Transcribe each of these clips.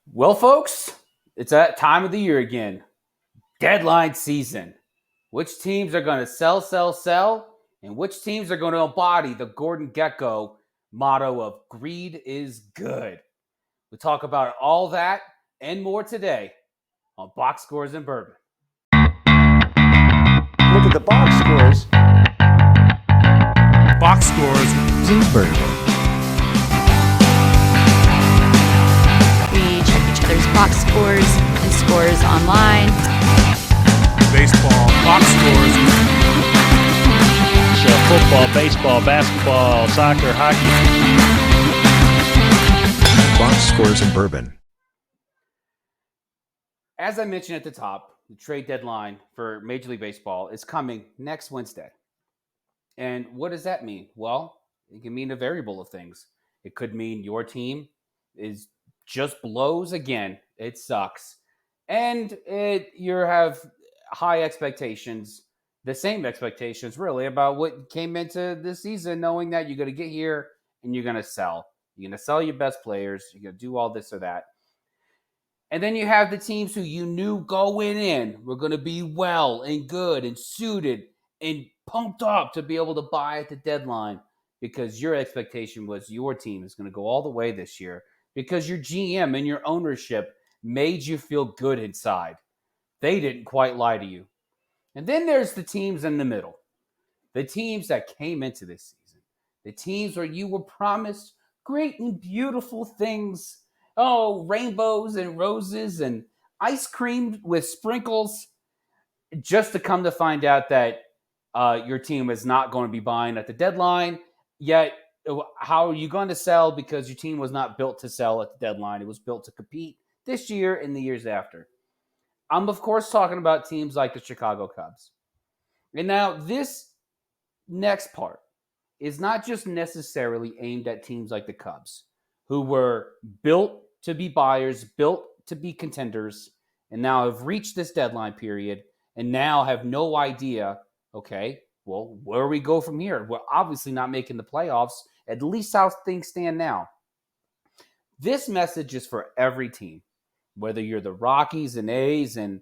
Well, folks, it's that time of the year again. Deadline season. Which teams are going to sell, sell, sell, and which teams are going to embody the Gordon Gecko motto of greed is good. We talk about all that and more today on Box Scores and Bourbon. Look at the box scores. Box scores and bourbon. We check each other's box scores and scores online. Baseball, box scores. So football, baseball, basketball, soccer, hockey. Box scores and bourbon. As I mentioned at the top, the trade deadline for Major League Baseball is coming next Wednesday. And what does that mean? Well, it can mean a variable of things. It could mean your team is just blows again. It sucks. And you have high expectations, the same expectations really about what came into this season, knowing that you're going to get here and you're going to sell. You're going to sell your best players. You're going to do all this or that. And then you have the teams who you knew going in were going to be well and good and suited and pumped up to be able to buy at the deadline because your expectation was your team is going to go all the way this year because your GM and your ownership made you feel good inside. They didn't quite lie to you. And then there's the teams in the middle, the teams that came into this season, the teams where you were promised great and beautiful things. Oh, rainbows and roses and ice cream with sprinkles, just to come to find out that your team is not going to be buying at the deadline. Yet, how are you going to sell? Because your team was not built to sell at the deadline. It was built to compete this year and the years after. I'm, of course, talking about teams like the Chicago Cubs. And now this next part is not just necessarily aimed at teams like the Cubs, who were built to be buyers, built to be contenders, and now have reached this deadline period and now have no idea, okay, well, where we go from here? We're obviously not making the playoffs, at least how things stand now. This message is for every team, whether you're the Rockies and A's and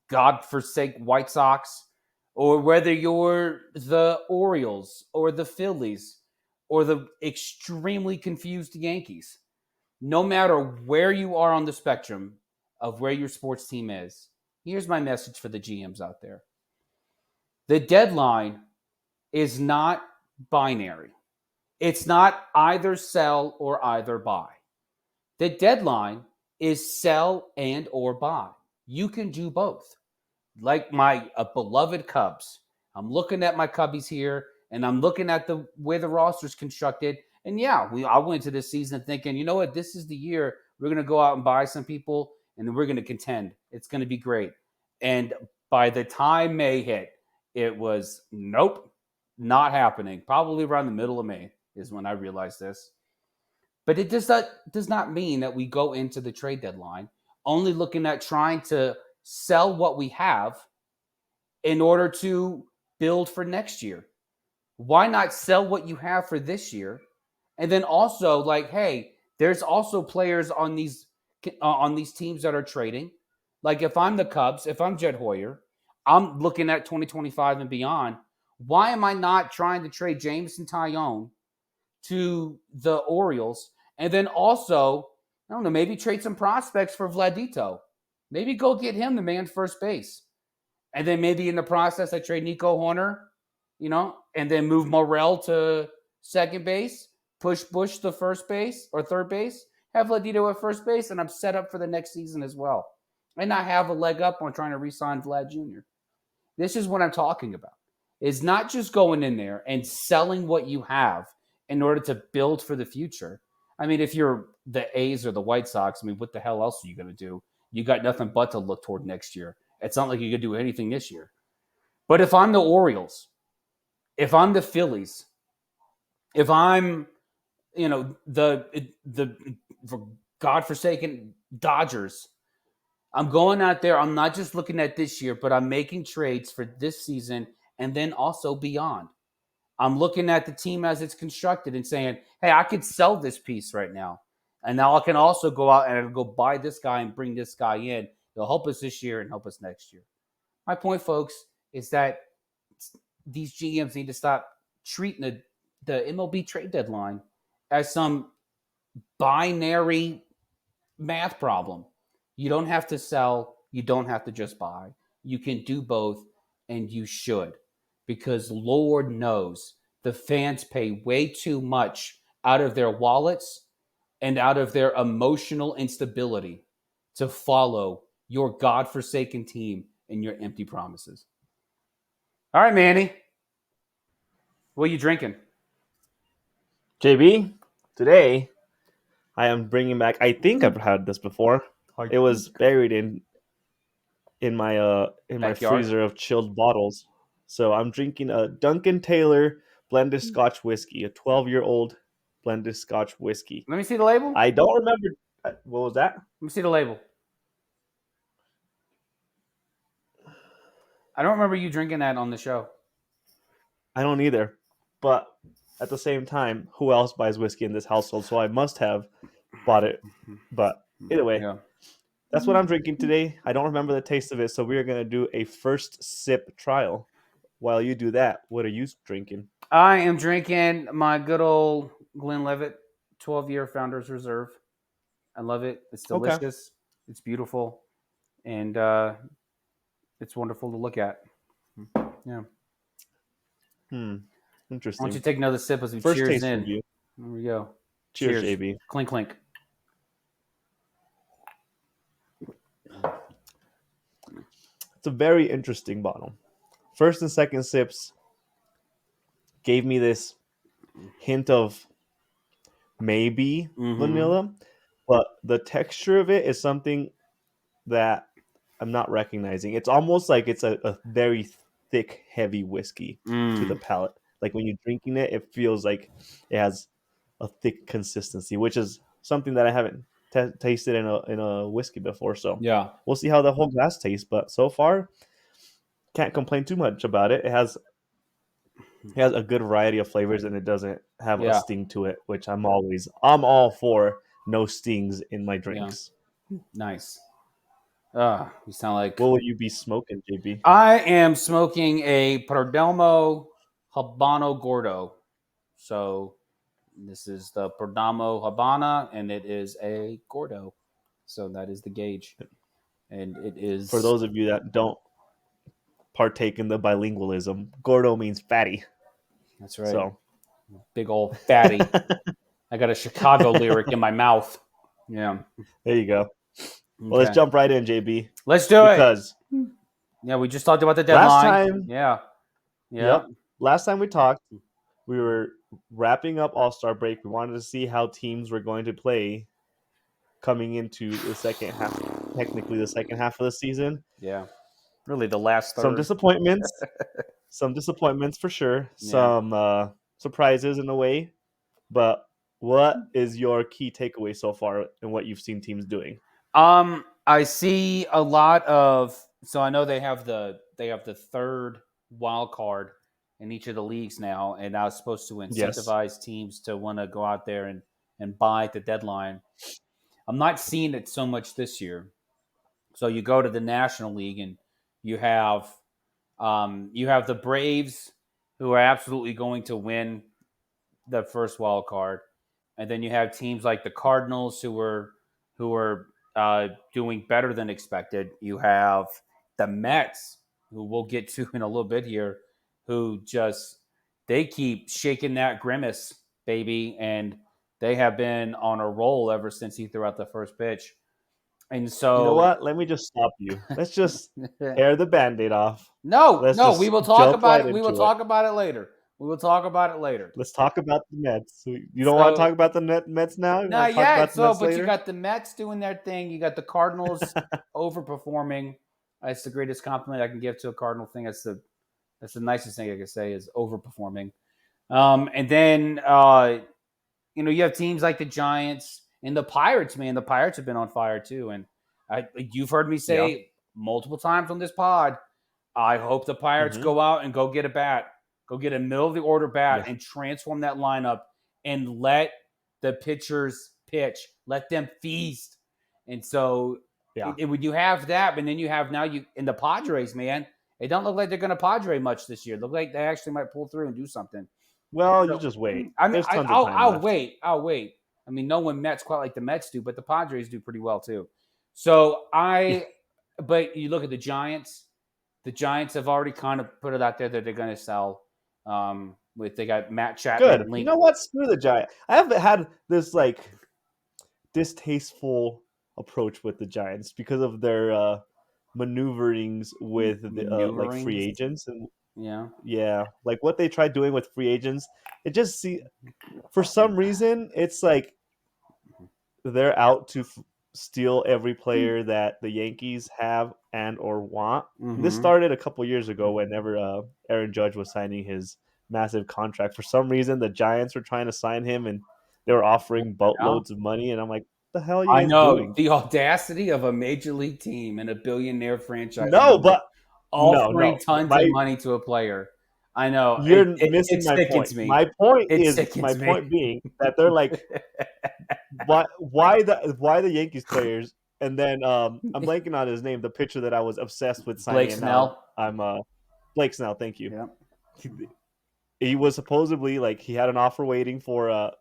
God forsake White Sox, or whether you're the Orioles or the Phillies or the extremely confused Yankees. No matter where you are on the spectrum of where your sports team is, here's my message for the GMs out there. The deadline is not binary. It's not either sell or either buy. The deadline is sell and or buy. You can do both. Like my beloved Cubs. I'm looking at my Cubbies here, and I'm looking at the way the roster's constructed. And yeah, I went into this season thinking, you know what, this is the year we're going to go out and buy some people, and then we're going to contend. It's going to be great. And by the time May hit, it was, nope, not happening. Probably around the middle of May is when I realized this. But it does not mean that we go into the trade deadline only looking at trying to sell what we have in order to build for next year. Why not sell what you have for this year? And then also, like, hey, there's also players on these teams that are trading. Like if I'm the Cubs, if I'm Jed Hoyer, I'm looking at 2025 and beyond. Why am I not trying to trade Jameson Taillon to the Orioles? And then also, I don't know, maybe trade some prospects for Vladito. Maybe go get him the man first base. And then maybe in the process, I trade Nico Horner, and then move Morel to second base, push Bush to first base or third base, have Vladito at first base, and I'm set up for the next season as well. And I have a leg up on trying to re-sign Vlad Jr. This is what I'm talking about. It's not just going in there and selling what you have in order to build for the future. I mean, if you're the A's or the White Sox, I mean, what the hell else are you going to do? You got nothing but to look toward next year. It's not like you could do anything this year. But if I'm the Orioles, if I'm the Phillies, if I'm, the godforsaken Dodgers, I'm going out there. I'm not just looking at this year, but I'm making trades for this season and then also beyond. I'm looking at the team as it's constructed and saying, hey, I could sell this piece right now. And now I can also go out and go buy this guy and bring this guy in. They'll help us this year and help us next year. My point, folks, is that these GMs need to stop treating the MLB trade deadline as some binary math problem. You don't have to sell. You don't have to just buy. You can do both, and you should. Because Lord knows the fans pay way too much out of their wallets and out of their emotional instability to follow your godforsaken team and your empty promises. All right, Manny. What are you drinking? JB, today I am bringing back. I think I've had this before. It was buried in my Backyard? freezer of chilled bottles. So I'm drinking a Duncan Taylor blended Scotch whiskey, a 12-year-old blended Scotch whiskey. Let me see the label. I don't remember what was that. Let me see the label. I don't remember you drinking that on the show. I don't either. But at the same time, who else buys whiskey in this household? So I must have bought it. But either way, Yeah. that's what I'm drinking today. I don't remember the taste of it, so we are going to do a first sip trial. While you do that, what are you drinking? I am drinking my good old Glenlivet 12-year Founders Reserve. I love it. It's Okay. delicious. It's beautiful. And it's wonderful to look at. Yeah. Why Interesting. don't you take another sip as we First cheers taste in? review. There we go. Cheers, JB. Clink, clink. It's a very interesting bottle. First and second sips gave me this hint of maybe vanilla, but the texture of it is something that I'm not recognizing. It's almost like it's a very thick, heavy whiskey to the palate. Like when you're drinking it, it feels like it has a thick consistency, which is something that I haven't tasted in a whiskey before. So Yeah. we'll see how the whole glass tastes. But so far, can't complain too much about it. It has a good variety of flavors, and it doesn't have a Yeah. sting to it, which I'm all for no stings in my drinks. Nice. You sound like... What will you be smoking, JB? I am smoking a Perdomo Habano Gordo. So this is the Perdomo Habana, and it is a Gordo. So that is the gauge. And it is... For those of you that don't partake in the bilingualism, Gordo means fatty. That's right. So big old fatty. I got a Chicago lyric in my mouth. Yeah. There you go. Well, let's jump right in, JB. Let's do because yeah, we just talked about the deadline. Last time, yeah. Last time we talked, we were wrapping up All-Star break. We wanted to see how teams were going to play coming into the second half, technically the second half of the season. Yeah. Really the last third. Some disappointments for sure. Yeah. Some surprises in a way. But what is your key takeaway so far in what you've seen teams doing? I see a lot of... So I know they have the third wild card in each of the leagues now, and I was supposed to incentivize teams to want to go out there and buy at the deadline. I'm not seeing it so much this year. So you go to the National League and you have the Braves, who are absolutely going to win the first wild card, and then you have teams like the Cardinals who are doing better than expected. You have the Mets, who we'll get to in a little bit here, who they keep shaking that grimace, baby, and they have been on a roll ever since he threw out the first pitch. And so, you know what? Let me just stop you. Let's just tear the Band-Aid off. No, we will talk about it. We will talk about it later. Let's talk about the Mets. You don't want to talk about the Mets now? Not yet. But you got the Mets doing their thing. You got the Cardinals overperforming. That's the greatest compliment I can give to a Cardinal thing. That's the nicest thing I can say is overperforming. And then you have teams like the Giants and the Pirates. Man, the Pirates have been on fire too. And you've heard me say multiple times on this pod, I hope the Pirates go out and go get a bat. Go get a middle-of-the-order bat and transform that lineup and let the pitchers pitch Let them feast. And so Yeah. when you have that, but then you have now you in the Padres, man, it don't look like they're going to Padre much this year. Look like they actually might pull through and do something. Well, So, you just wait. I mean, There's tons of I'll, time I'll left. wait. I'll wait. I mean, no one Mets quite like the Mets do, but the Padres do pretty well too. So but you look at the Giants. The Giants have already kind of put it out there that they're going to sell. They got Matt Chapman Good. You linked. know what? Screw the Giants. I haven't had this like distasteful approach with the Giants because of their maneuverings with the like free Maneuverings? agents and Yeah. yeah, like what they tried doing with free agents. It just for some reason it's like they're out to steal every player that the Yankees have and or want. This Mm-hmm. started a couple years ago whenever Aaron Judge was signing his massive contract. For some reason, the Giants were trying to sign him and they were offering Yeah. boatloads of money. And I'm like, what the hell are you I guys know doing? the audacity of a major league team and a billionaire franchise No, owner but offering no. tons of money to a player. I know You're it missing my point. sickens me. My point It is my sickens me. point being that they're like, why the Yankees players? And then I'm blanking on his name, the pitcher that I was obsessed with signing, Blake and now Snell. I'm Blake Snell. Thank you. Yeah. He, he was supposedly like he had an offer waiting from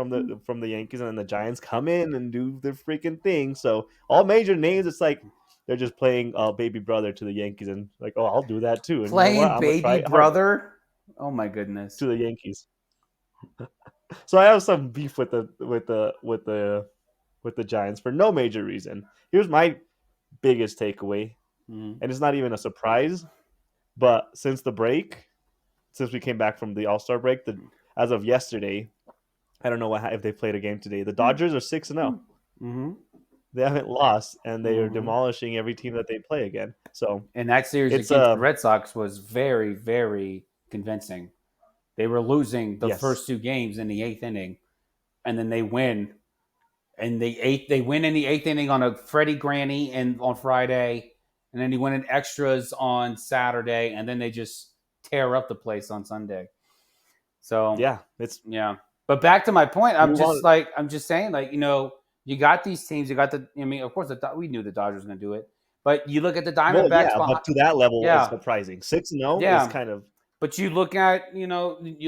the Yankees, and then the Giants come in and do their freaking thing. So all major names, it's like they're just playing baby brother to the Yankees, and like, oh, I'll do that too. And you know what? Playing I'm gonna try baby it harder brother. Oh my goodness. to the Yankees. So I have some beef with the Giants for no major reason. Here's my biggest takeaway, Mhm. and it's not even a surprise, but since we came back from the All-Star break, as of yesterday, I don't know if they played a game today. The Dodgers are 6-0. Mm-hmm. They haven't lost, and they are Mm-hmm. demolishing every team that they play again. So And that series it's against the Red Sox was very, very convincing. They were losing the yes, first two games in the eighth inning, and then they win. And they win in the eighth inning on a Freddie Granny and on Friday, and then they win in extras on Saturday, and then they just tear up the place on Sunday. So yeah, it's yeah. But back to my point, I'm move on. just saying, like, you got these teams, you got I mean, of course, we knew the Dodgers were going to do it, but you look at the Well, Diamondbacks yeah, behind, but to that level is yeah, surprising. 6-0 is yeah. kind of But you look at, you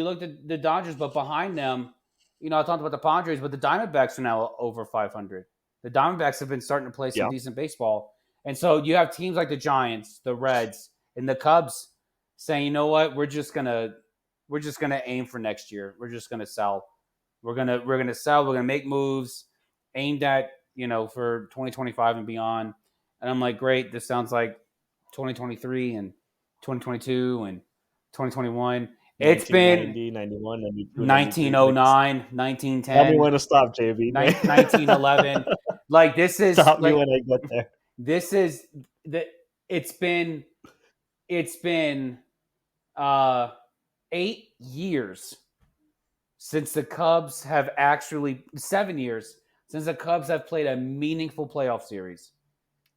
looked at the Dodgers, but behind them, I talked about the Padres, but the Diamondbacks are now over 500. The Diamondbacks have been starting to play some yeah, decent baseball. And so you have teams like the Giants, the Reds, and the Cubs saying, you know what, we're just gonna aim for next year. We're just gonna sell. We're gonna sell, we're gonna make moves aimed at, for 2025 and beyond. And I'm like, great, this sounds like 2023 and 2022 and 2021. It's been 1990, 91, 92, 93. Like, 1909, tell me 1910, when to stop, JB. 1911. Like Stop me when I get there. this is the it's been uh 8 years since the Cubs have actually 7 years since the Cubs have played a meaningful playoff series.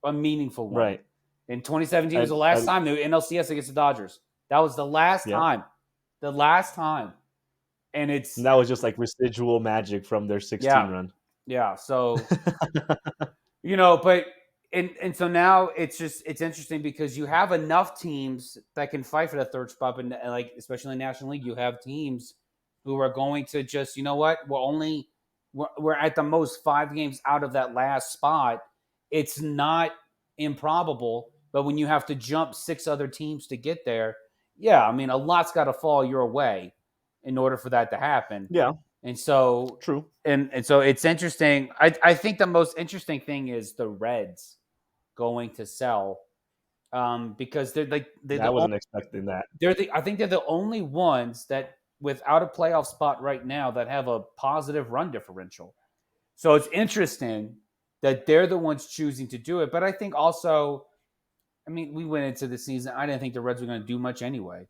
A meaningful one. Right. In 2017 was the last time they were NLCS against the Dodgers. That was the last Yeah. time. The last time. And it's And that was just like residual magic from their 16 run. yeah. So but so now it's interesting because you have enough teams that can fight for the third spot, but like especially in the National League, you have teams who are going to just we're at the most 5 games out of that last spot. It's not improbable, but when you have to jump 6 other teams to get there, yeah, I mean a lot's got to fall your way in order for that to happen. Yeah. And so True. And so it's interesting. I think the most interesting thing is the Reds going to sell because I wasn't expecting that. I think they're the only ones that without a playoff spot right now that have a positive run differential. So it's interesting that they're the ones choosing to do it. But I think also, I mean, we went into the season. I didn't think the Reds were going to do much anyway.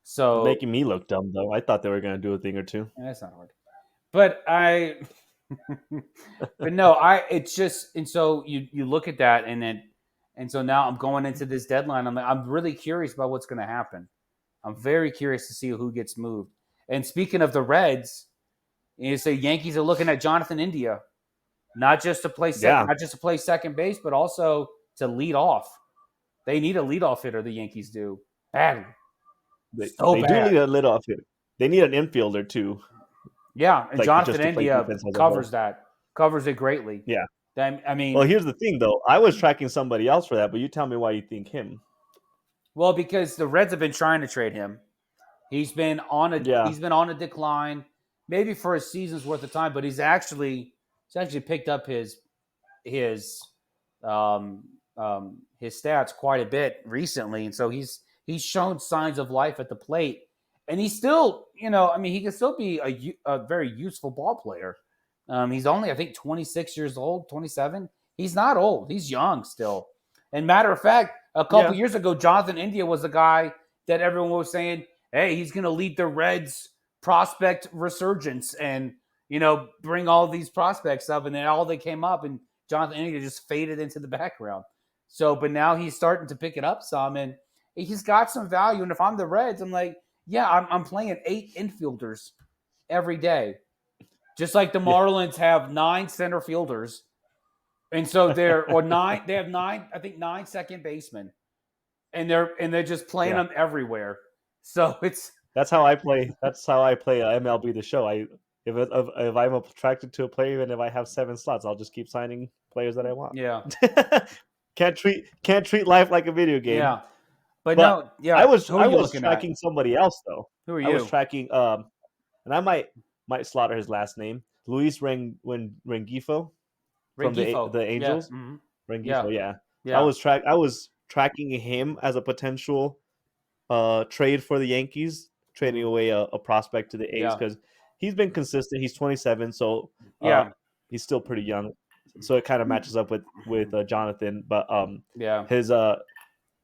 So Making me look dumb though. I thought they were going to do a thing or two. that's not hard. But but no, it's just, and so you look at that and so now I'm going into this deadline. I'm really curious about what's going to happen. I'm very curious to see who gets moved. And speaking of the Reds, You say Yankees are looking at Jonathan India, not just to play Yeah. not just to play second base, but also to lead off. They need a leadoff hitter. The Yankees do badly, so They do bad. need a leadoff hitter. They need an infielder too, Yeah, and like Jonathan just to play India defense as a whole. covers it greatly. Yeah. I mean, Well, here's the thing, though. I was tracking somebody else for that, but you tell me why you think him. well, because the Reds have been trying to trade him. He's been on a decline, maybe for a season's worth of time, but he's actually picked up his um, his stats quite a bit recently, and so he's shown signs of life at the plate, and he's still, he can still be a very useful ball player. He's only, I think, 26 years old, 27. He's not old. He's young still. And matter of fact, a couple years ago, Jonathan India was the guy that everyone was saying, hey, he's going to lead the Reds prospect resurgence and, bring all these prospects up. And then all they came up and Jonathan India just faded into the background. So, but now he's starting to pick it up some and he's got some value. And if I'm the Reds, I'm like, yeah, I'm playing 8 infielders every day. Just like the Marlins have 9 center fielders. And so they have 9 second basemen. And they're just playing them everywhere. So that's how I play. That's how I play MLB The Show. If I'm attracted to a player, and if I have 7 slots, I'll just keep signing players that I want. Yeah. can't treat life like a video game. Yeah. But no, yeah. I was looking tracking at? somebody else though. Who are you? I was tracking and I might slaughter his last name, Luis Rengifo from the Angels. Yeah. Mm-hmm. Rengifo, yeah. Yeah. I was tracking him as a potential trade for the Yankees, trading away a prospect to the A's because he's been consistent. He's 27, so he's still pretty young. So it kind of matches up with Jonathan, but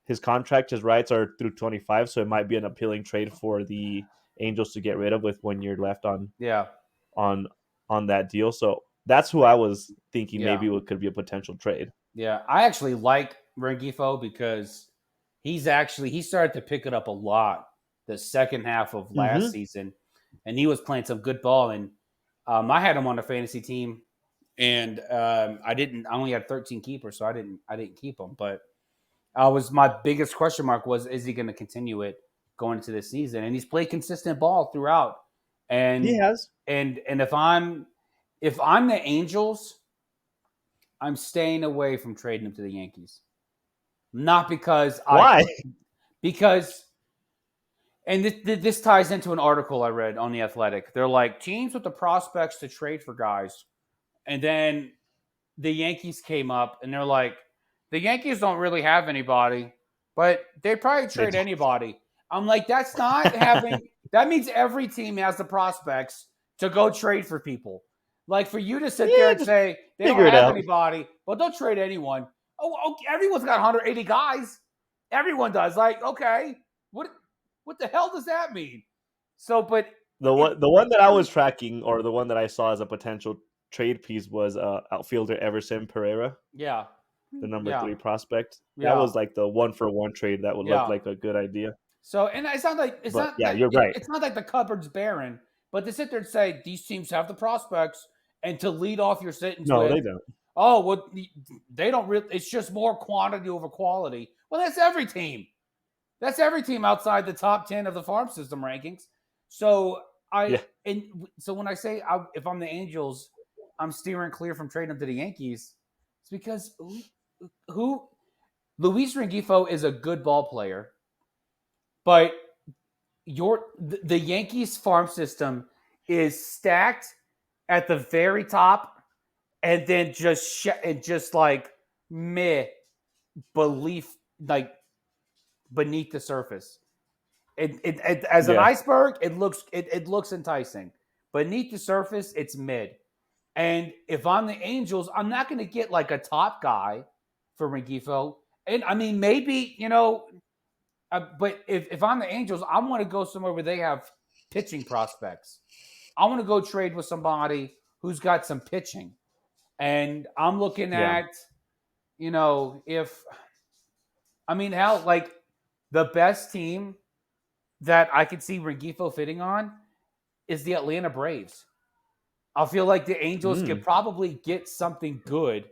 his contract, his rights are through 25, so it might be an appealing trade for the Angels to get rid of with 1 year left on that deal. So that's who I was thinking maybe could be a potential trade. Yeah, I actually like Rengifo because he started to pick it up a lot the second half of last season, and he was playing some good ball. And I had him on a fantasy team, and I only had 13 keepers, so I didn't keep him. But my biggest question mark was, is he going to continue it going into this season? And he's played consistent ball throughout. And he has. And if I'm the Angels, I'm staying away from trading him to the Yankees. Not because why? Because, and this ties into an article I read on The Athletic. They're like, teams with the prospects to trade for guys. And then the Yankees came up and they're like, the Yankees don't really have anybody, but they'd probably trade anybody. I'm like, that's not having – that means every team has the prospects to go trade for people. Like, for you to sit there and say they don't have anybody, but they'll trade anyone. Oh, everyone's got 180 guys. Everyone does. Like, okay, what the hell does that mean? So, but the one that I was tracking, or the one that I saw as a potential trade piece, was outfielder Everson Pereira. Yeah. The number 3 prospect. That was like the 1-for-1 trade that would look like a good idea. So, and it's not like you're right. It's not like the cupboard's barren, but to sit there and say these teams have the prospects and to lead off your sentence. No, they don't. Oh, well, they don't really. It's just more quantity over quality. Well, that's every team. That's every team outside the top 10 of the farm system rankings. So so when I say if I'm the Angels, I'm steering clear from trading them to the Yankees. It's because Luis Rengifo is a good ball player, but the Yankees farm system is stacked at the very top, and then just like belief, like beneath the surface. As an iceberg, it looks enticing. Beneath the surface, it's mid. And if I'm the Angels, I'm not going to get like a top guy for Rengifo. And I mean, maybe, but if I'm the Angels, I want to go somewhere where they have pitching prospects. I want to go trade with somebody who's got some pitching. And I'm looking at, like the best team that I could see Rengifo fitting on is the Atlanta Braves. I feel like the Angels could probably get something good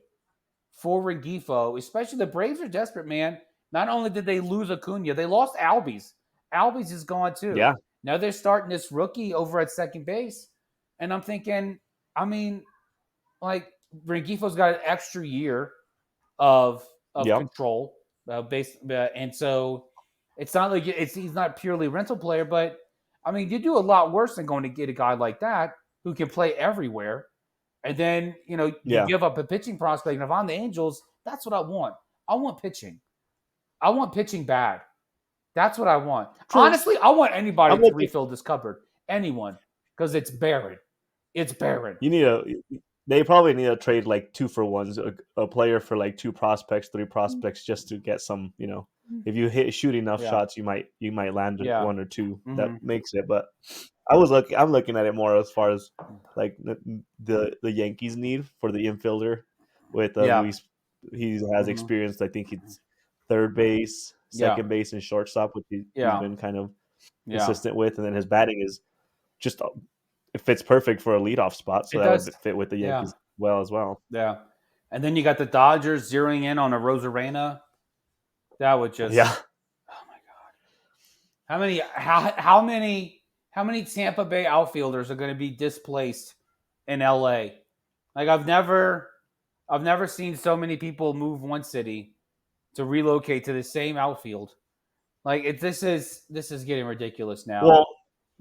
for Rengifo, especially the Braves are desperate, man. Not only did they lose Acuna, they lost Albies. Albies is gone too. Yeah. Now they're starting this rookie over at second base. And I'm thinking, I mean, like Rengifo's got an extra year of Yep. control, and so it's not like he's not purely a rental player, but I mean, you do a lot worse than going to get a guy like that who can play everywhere, and then you Yeah. give up a pitching prospect. And if I'm the Angels, that's what I want. I want pitching. I want pitching bad. That's what I want. True. Honestly, I want anybody I'm to with you. refill this cupboard. Anyone, because it's barren. It's barren. They probably need to trade like 2-for-1s, a player for like 2 prospects, 3 prospects, just to get some. If you shoot enough Yeah. shots, you might land Yeah. 1 or 2. Mhm. That makes it. But I'm looking at it more as far as like the Yankees need for the infielder with Yeah. Luis. He has Mhm. experience. I think he's third base, Yeah. second base, and shortstop, which he's Yeah. been kind of Yeah. consistent with. And then his batting is just it fits perfect for a leadoff spot, so It that does. would fit with the Yeah. Yankees well as well. Yeah. And then you got the Dodgers zeroing in on a Rosarena. That would just Yeah. Oh my god. How many Tampa Bay outfielders are going to be displaced in LA? Like I've never seen so many people move one city to relocate to the same outfield. Like this is getting ridiculous now. Well,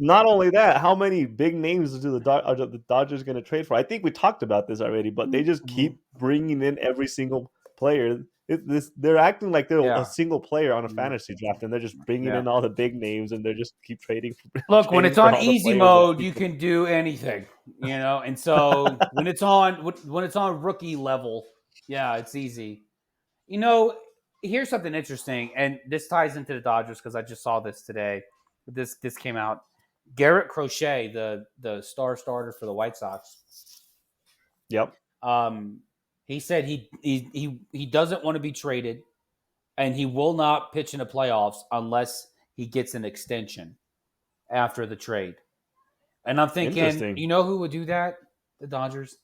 not only that, how many big names are the Dodgers going to trade for? I think we talked about this already, but they just keep bringing in every single player. They're acting like they're Yeah. a single player on a fantasy draft, and they're just bringing in all the big names, and they're just keep trading. Look, when trading it's for on all the easy players mode, that you people- can do anything, And so when it's on rookie level, yeah, it's easy. Here's something interesting, and this ties into the Dodgers because I just saw this today. This came out. Garrett Crochet, the starter for the White Sox. Yep. He said he doesn't want to be traded, and he will not pitch in the playoffs unless he gets an extension after the trade. And I'm thinking, Interesting. you know who would do that? The Dodgers.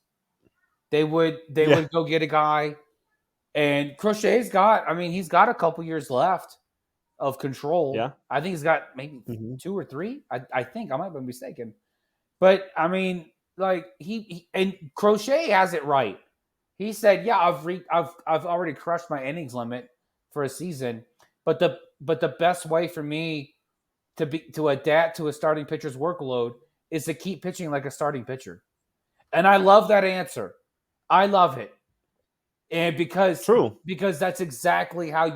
They would go get a guy, and Crochet's got a couple years left of control. Yeah. I think he's got maybe Mhm. 2 or 3. I think I might be mistaken, but I mean, like he and Crochet has it right. He said, "Yeah, I've already crushed my innings limit for a season, but the best way for me to adapt to a starting pitcher's workload is to keep pitching like a starting pitcher." And I love that answer. I love it. And because that's exactly how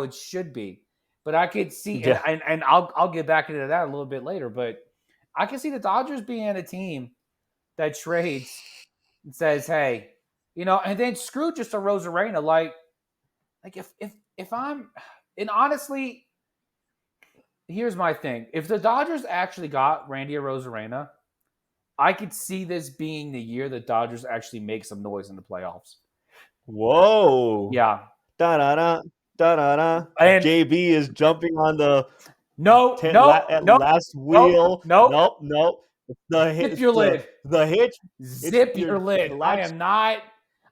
it should be. But I could see, Yeah. and I'll get back into that a little bit later. But I can see the Dodgers being a team that trades and says, "Hey, and then screw just a Rosarena." Like if I'm, and honestly, here's my thing: if the Dodgers actually got Randy Rosarena, I could see this being the year the Dodgers actually make some noise in the playoffs. Whoa. Yeah. Da-da-da, da-da-da. And JB is jumping on the last wheel. Nope. Nope. Zip your lid. The hitch. Zip your lid. I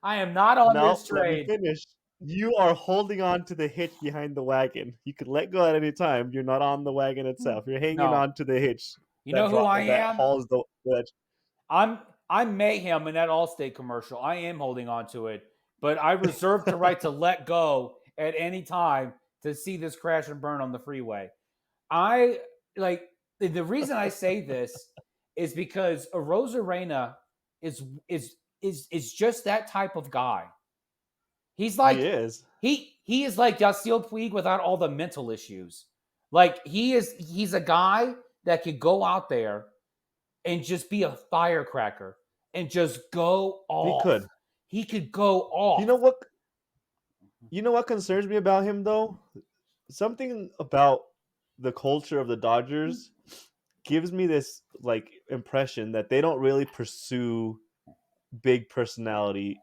am not on this trade. Let me finish. You are holding on to the hitch behind the wagon. You could let go at any time. You're not on the wagon itself. You're hanging on to the hitch. You know who I am? Hauls the wedge. I'm Mayhem in that Allstate commercial. I am holding on to it, but I reserve the right to let go at any time to see this crash and burn on the freeway. The reason I say this is because a Rosarena is just that type of guy. He's like he is like Yasiel Puig without all the mental issues. Like he's a guy that could go out there and just be a firecracker and just go off. He could go off. You know what concerns me about him though? Something about the culture of the Dodgers gives me this like impression that they don't really pursue big personality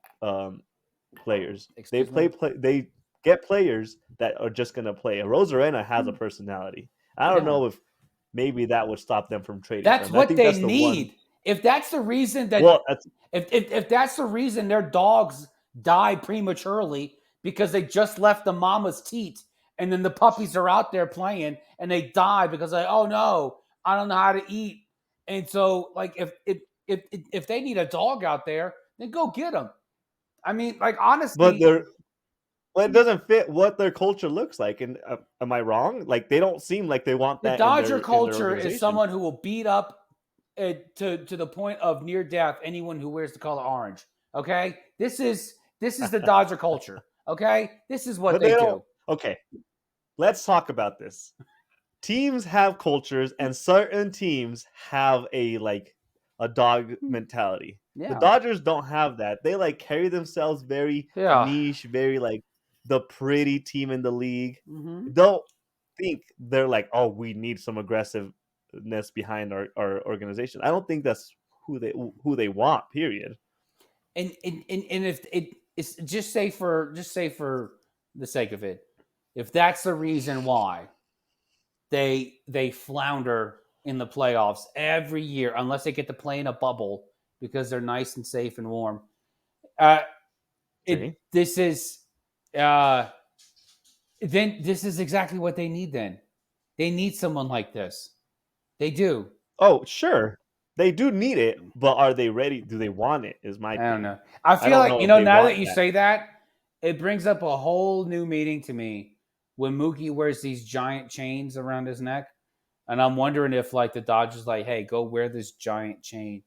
players. They get players that are just gonna play. Rosarena has a personality. I don't know if maybe that would stop them from trading. That's what they need. if that's the reason that Well, that's if that's the reason their dogs die prematurely because they just left the mama's teat and then the puppies are out there playing and they die because like, oh no, I don't know how to eat. And so like if they need a dog out there, then go get them. I mean, like but honestly, they're well, it doesn't fit what their culture looks like. And am I wrong? Like they don't seem like they want the that in Dodger their culture is organization. someone who will beat up to the point of near death anyone who wears the color orange. Okay, this is the Dodger culture. Okay, this is what But they they don't. do. Okay, let's talk about this. Teams have cultures, and certain teams have a dog mentality. The Yeah, Dodgers don't have that. They like carry themselves very yeah. niche, very like the pretty team in the league. Mm-hmm. Don't think they're like, oh, we need some aggressiveness behind our organization. I don't think that's who they want. Period. And if it's just say for the sake of it, if that's the reason why they flounder in the playoffs every year unless they get to play in a bubble because they're nice and safe and warm. Uh, it See? this is uh, then this is exactly what they need. Then they need someone like this. They do. Oh, sure. They do need it, but are they ready? Do they want it? Is my I don't thing. know. I I feel don't like know if they now that want you that. say that, it brings up a whole new meaning to me when Mookie wears these giant chains around his neck, and I'm wondering if like the Dodgers like, hey, go wear this giant chain,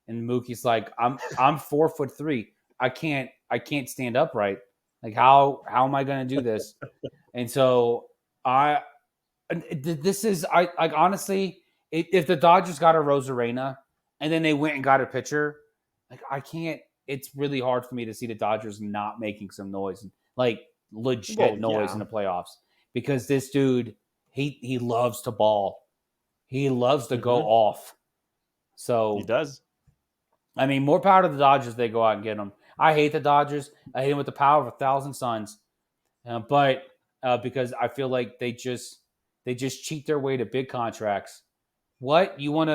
and Mookie's like, I'm 4'3". I can't stand upright. Like how am I going to do this? And so I this is I like honestly, if the Dodgers got a Rosarena and then they went and got a pitcher, like I can't. It's really hard for me to see the Dodgers not making some noise, like legit Well, noise in yeah. the playoffs, because this dude he loves to ball, he loves to go Hmm. off. He So does. I mean, more power to the Dodgers. They go out and get them. I hate the Dodgers. I hate them with the power of 1,000 suns. But because I feel like they just cheat their way to big contracts. What you want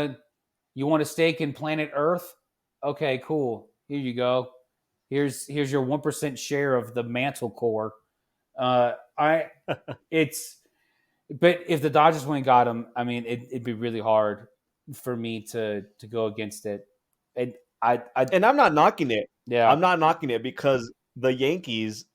to stake in planet Earth? Okay, cool. Here you go. Here's your 1% share of the mantle core. I it's but if the Dodgers went and got him, I mean it'd be really hard for me to go against it. And I And I'm not knocking it. yeah I'm not knocking it because the Yankees,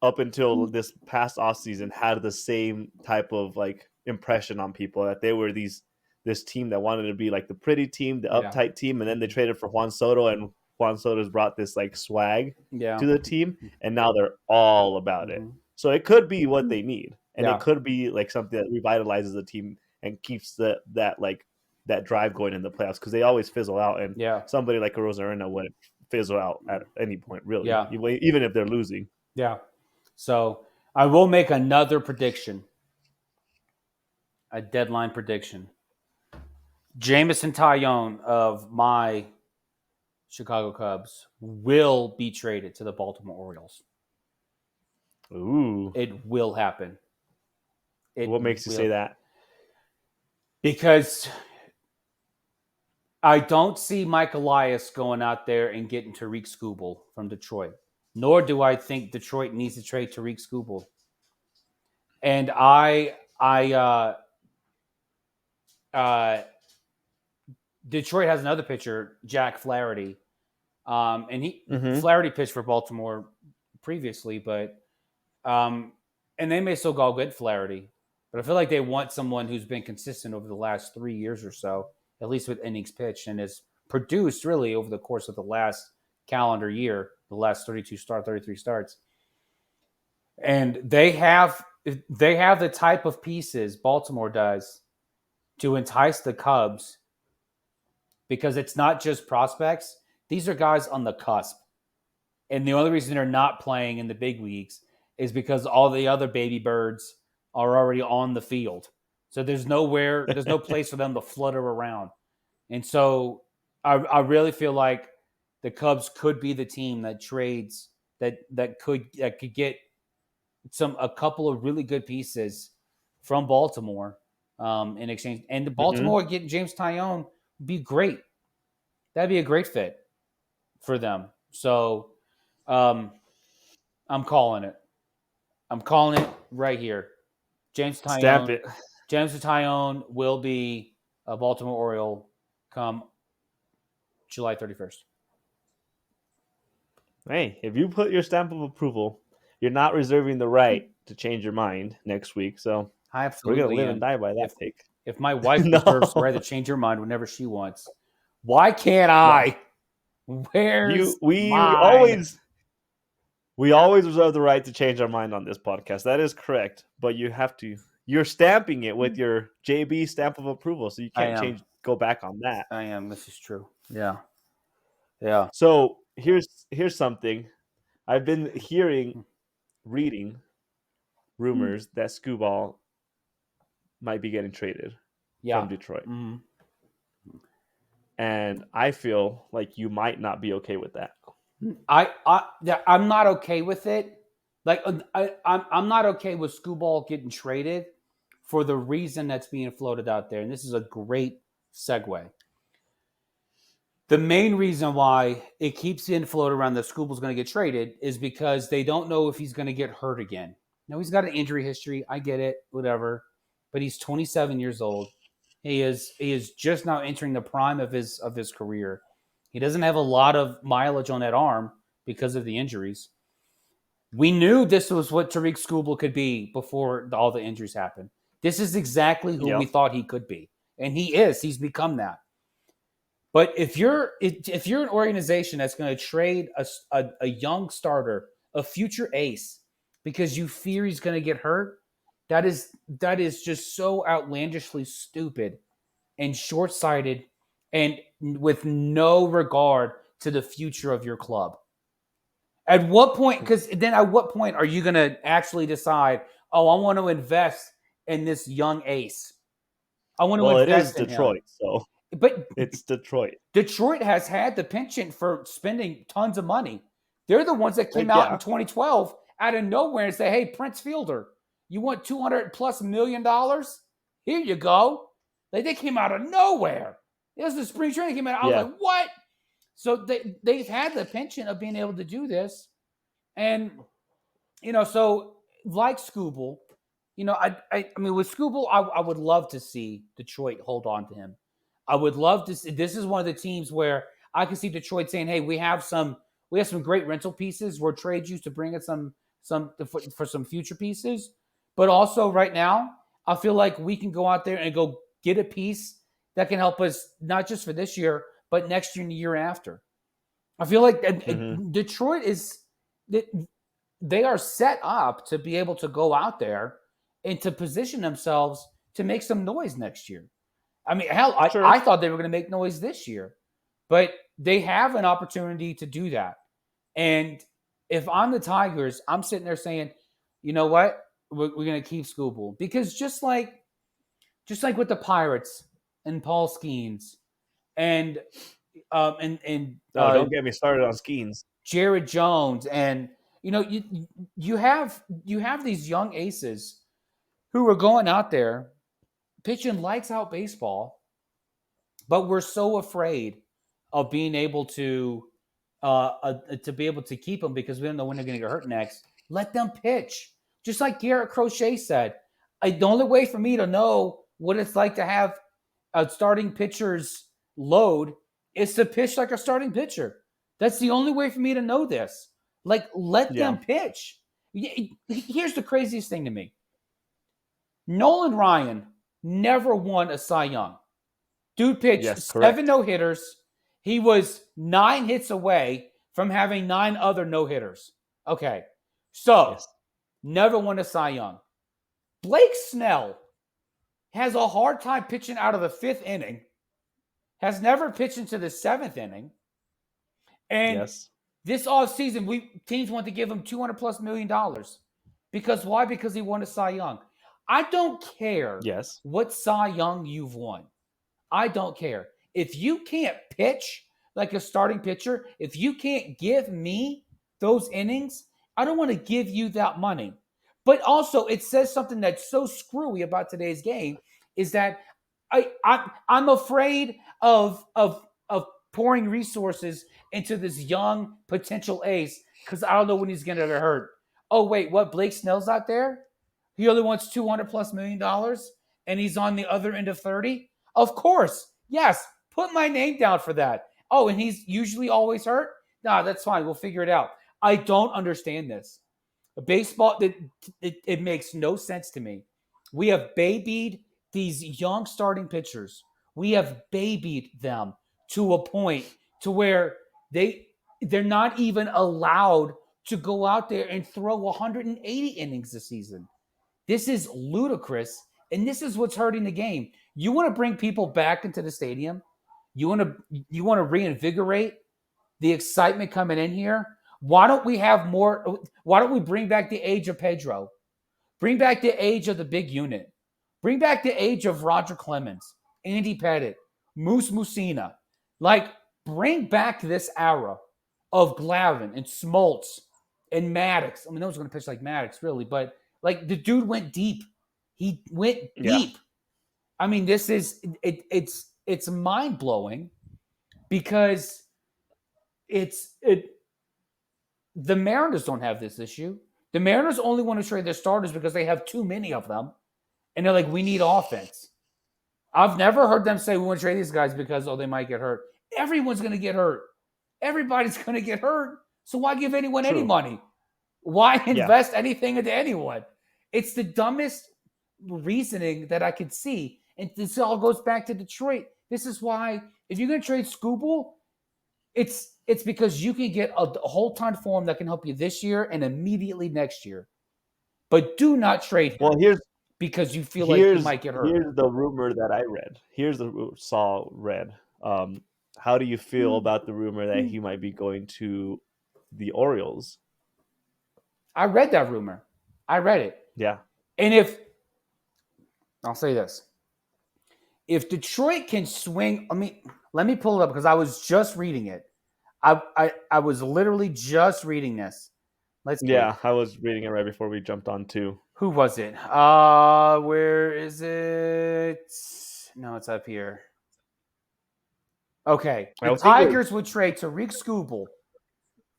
up until this past offseason, had the same type of like impression on people that they were this team that wanted to be like the pretty team, the yeah uptight team, and then they traded for Juan Soto, and Juan Soto's brought this like swag yeah to the team, and now they're all about it. mhm, So it could be what they need, and it yeah could be like something that revitalizes the team and keeps that drive going in the playoffs because they always fizzle out, and yeah somebody like a Rosarena wouldn't fizzle out at any point, really, yeah even if they're losing. yeah. So I will make another prediction, a deadline prediction. Jamison Tyone of my Chicago Cubs will be traded to the Baltimore Orioles. Ooh, It will happen. It what makes you say will. that? Because I don't see Mike Elias going out there and getting Tariq Skubal from Detroit. Nor do I think Detroit needs to trade Tariq Skubal. And uh, Detroit has another pitcher, Jack Flaherty. And Mm-hmm. Flaherty pitched for Baltimore previously, but and they may still go get Flaherty, but I feel like they want someone who's been consistent over the last 3 years or so, at least with innings pitched, and has produced really over the course of the last calendar year, the last 33 starts. And they have the type of pieces Baltimore does to entice the Cubs because it's not just prospects. These are guys on the cusp. And the only reason they're not playing in the big leagues is because all the other baby birds are already on the field. So there's no place for them to flutter around. And so I really feel like the Cubs could be the team that trades that could get a couple of really good pieces from Baltimore in exchange. And the Mm-hmm. Baltimore getting James Tyone would be great. That'd be a great fit for them. So I'm calling it. I'm calling it right here. James Stamp Tyone. it. James Tyone will be a Baltimore Oriole come July 31st. Hey, if you put your stamp of approval, you're not reserving the right to change your mind next week. So I we're gonna absolutely live and am. die by that If take. if my wife reserves the right to No, change her mind whenever she wants, why can't no. I? Where's You we mine? always we always reserve the right to change our mind on this podcast. That is correct, but you have to. You're stamping it with your JB stamp of approval, so you I can't am. go back on that. I am. This is true. Yeah. Yeah. So here's something I've been reading rumors that Scooball might be getting traded Yeah. from Detroit, hmm and I feel like you might not be okay with that. I'm not okay with it. Like I'm not okay with Scooball getting traded for the reason that's being floated out there, and this is a great segue. The main reason why it keeps being floated around that Scooball's going to get traded is because they don't know if he's going to get hurt again. Now he's got an injury history. I get it, whatever, but he's 27 years old. He is just now entering the prime of his career. He doesn't have a lot of mileage on that arm because of the injuries. We knew this was what Tariq Skubal could be before all the injuries happened. This is exactly who we Yep. thought he could be, and he is. He's become that. But if you're an organization that's going to trade a young starter, a future ace, because you fear he's going to get hurt, that is just so outlandishly stupid and short-sighted, and with no regard to the future of your club. At what point? Because then, at what point are you going to actually decide? Oh, I want to invest in this young ace. I want to Well, it is invest in him. Detroit, so But it's Detroit. Detroit has had the penchant for spending tons of money. They're the ones that came out in Yeah, 2012 out of nowhere and say, "Hey, Prince Fielder, you want $200+ million? Here you go." Like they came out of nowhere. It was the spring training came out. I was yeah. like, "What?" So they've had the penchant of being able to do this, and so like Scooble, I mean with Scooble, I would love to see Detroit hold on to him. I would love to see. This is one of the teams where I can see Detroit saying, "Hey, we have some great rental pieces. We're trade you to bring in some for some future pieces, but also right now, I feel like we can go out there and go get a piece that can help us not just for this year, but next year and the year after." I feel like Mhm. Detroit is they are set up to be able to go out there and to position themselves to make some noise next year. I mean, hell, Sure. I thought they were going to make noise this year, but they have an opportunity to do that. And if I'm the Tigers, I'm sitting there saying, you know what, we're going to keep Scooble because just like with the Pirates and Paul Skeens and and No, don't get me started on Skeens. Jared Jones, and you have these young aces who are going out there pitching lights out baseball, but we're so afraid of being able to be able to keep them because we don't know when they're going to get hurt next. Let them pitch, just like Garrett Crochet said. The only way for me to know what it's like to have a starting pitcher's load is to pitch like a starting pitcher. That's the only way for me to know this. Like, let Yeah. them pitch. Here's the craziest thing to me. Nolan Ryan never won a Cy Young. Dude pitched Yes, 7 correct. no-hitters. He was 9 hits away from having 9 other no-hitters. Okay. So, Yes. never won a Cy Young. Blake Snell has a hard time pitching out of the 5th inning, has never pitched into the 7th inning. And Yes. this offseason, teams want to give him $200+ million. Because why? Because he won a Cy Young. I don't care Yes. what Cy Young you've won. I don't care. If you can't pitch like a starting pitcher, if you can't give me those innings, I don't want to give you that money. But also, it says something that's so screwy about today's game is that I'm afraid of pouring resources into this young potential ace because I don't know when he's going to get hurt. Oh, wait, what? Blake Snell's out there? He only wants $200+ million and he's on the other end of 30? Of course. Yes. Put my name down for that. Oh, and he's usually always hurt? Nah, that's fine. We'll figure it out. I don't understand this. Baseball, it makes no sense to me. We have babied these young starting pitchers. We have babied them to a point to where they're not even allowed to go out there and throw 180 innings this season. This is ludicrous, and this is what's hurting the game. You want to bring people back into the stadium? You want to reinvigorate the excitement coming in here? Why don't we have more? Why don't we bring back the age of Pedro? Bring back the age of the big unit. Bring back the age of Roger Clemens, Andy Pettit, Moose Musina. Like, bring back this era of Glavine and Smoltz and Maddox. I mean, no one's going to pitch like Maddox, really, but like the dude went deep. He went deep. I mean, this is it's mind blowing because the Mariners don't have this issue. The Mariners only want to trade their starters because they have too many of them. And they're like, we need offense. I've never heard them say we want to trade these guys because, they might get hurt. Everyone's going to get hurt. Everybody's going to get hurt. So why give anyone any money? Why invest anything into anyone? It's the dumbest reasoning that I could see. And this all goes back to Detroit. This is why if you're going to trade Skubal, it's because you can get a whole ton for him that can help you this year and immediately next year. But do not trade him. Well, because you feel like you might get hurt. Here's the rumor that I read. How do you feel about the rumor that he might be going to the Orioles? I read that rumor. I read it. Yeah. And I'll say this. If Detroit can swing, let me pull it up because I was just reading it. I was literally just reading this. I was reading it right before we jumped on too. Who was it? Where is it? No, it's up here. Okay. The Tigers would trade Tariq Skubal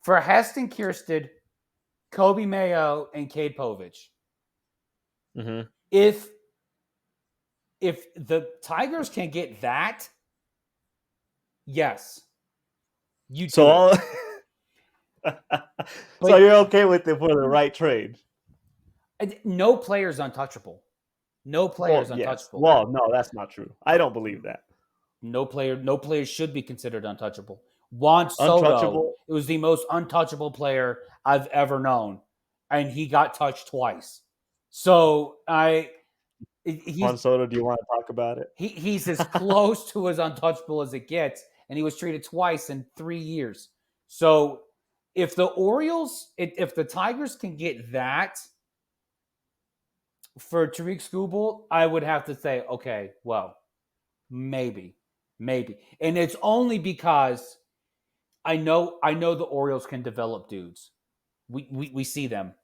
for Heston Kjerstad, Kobe Mayo, and Cade Povich. Mm-hmm. If the Tigers can get that, yes. So you're okay with it for the right trade? No player's untouchable. No player's untouchable. Yes. Well, no, that's not true. I don't believe that. No player should be considered untouchable. Juan Soto, it was the most untouchable player I've ever known, and he got touched twice. So Juan Soto, do you want to talk about it? He's as close to as untouchable as it gets, and he was traded twice in 3 years. So if the Orioles, if the Tigers can get that for Tariq Skubal, I would have to say, okay, well, maybe. And it's only because I know the Orioles can develop dudes. We see them.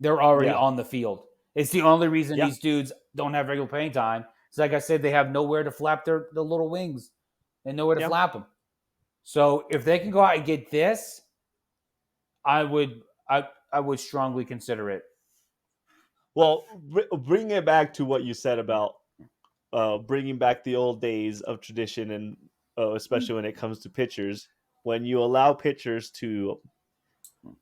They're already on the field. It's the only reason these dudes don't have regular playing time. It's like I said, they have nowhere to flap their little wings and nowhere to flap them. So if they can go out and get this, I would strongly consider it. Well, bring it back to what you said about bringing back the old days of tradition, and especially when it comes to pitchers. When you allow pitchers to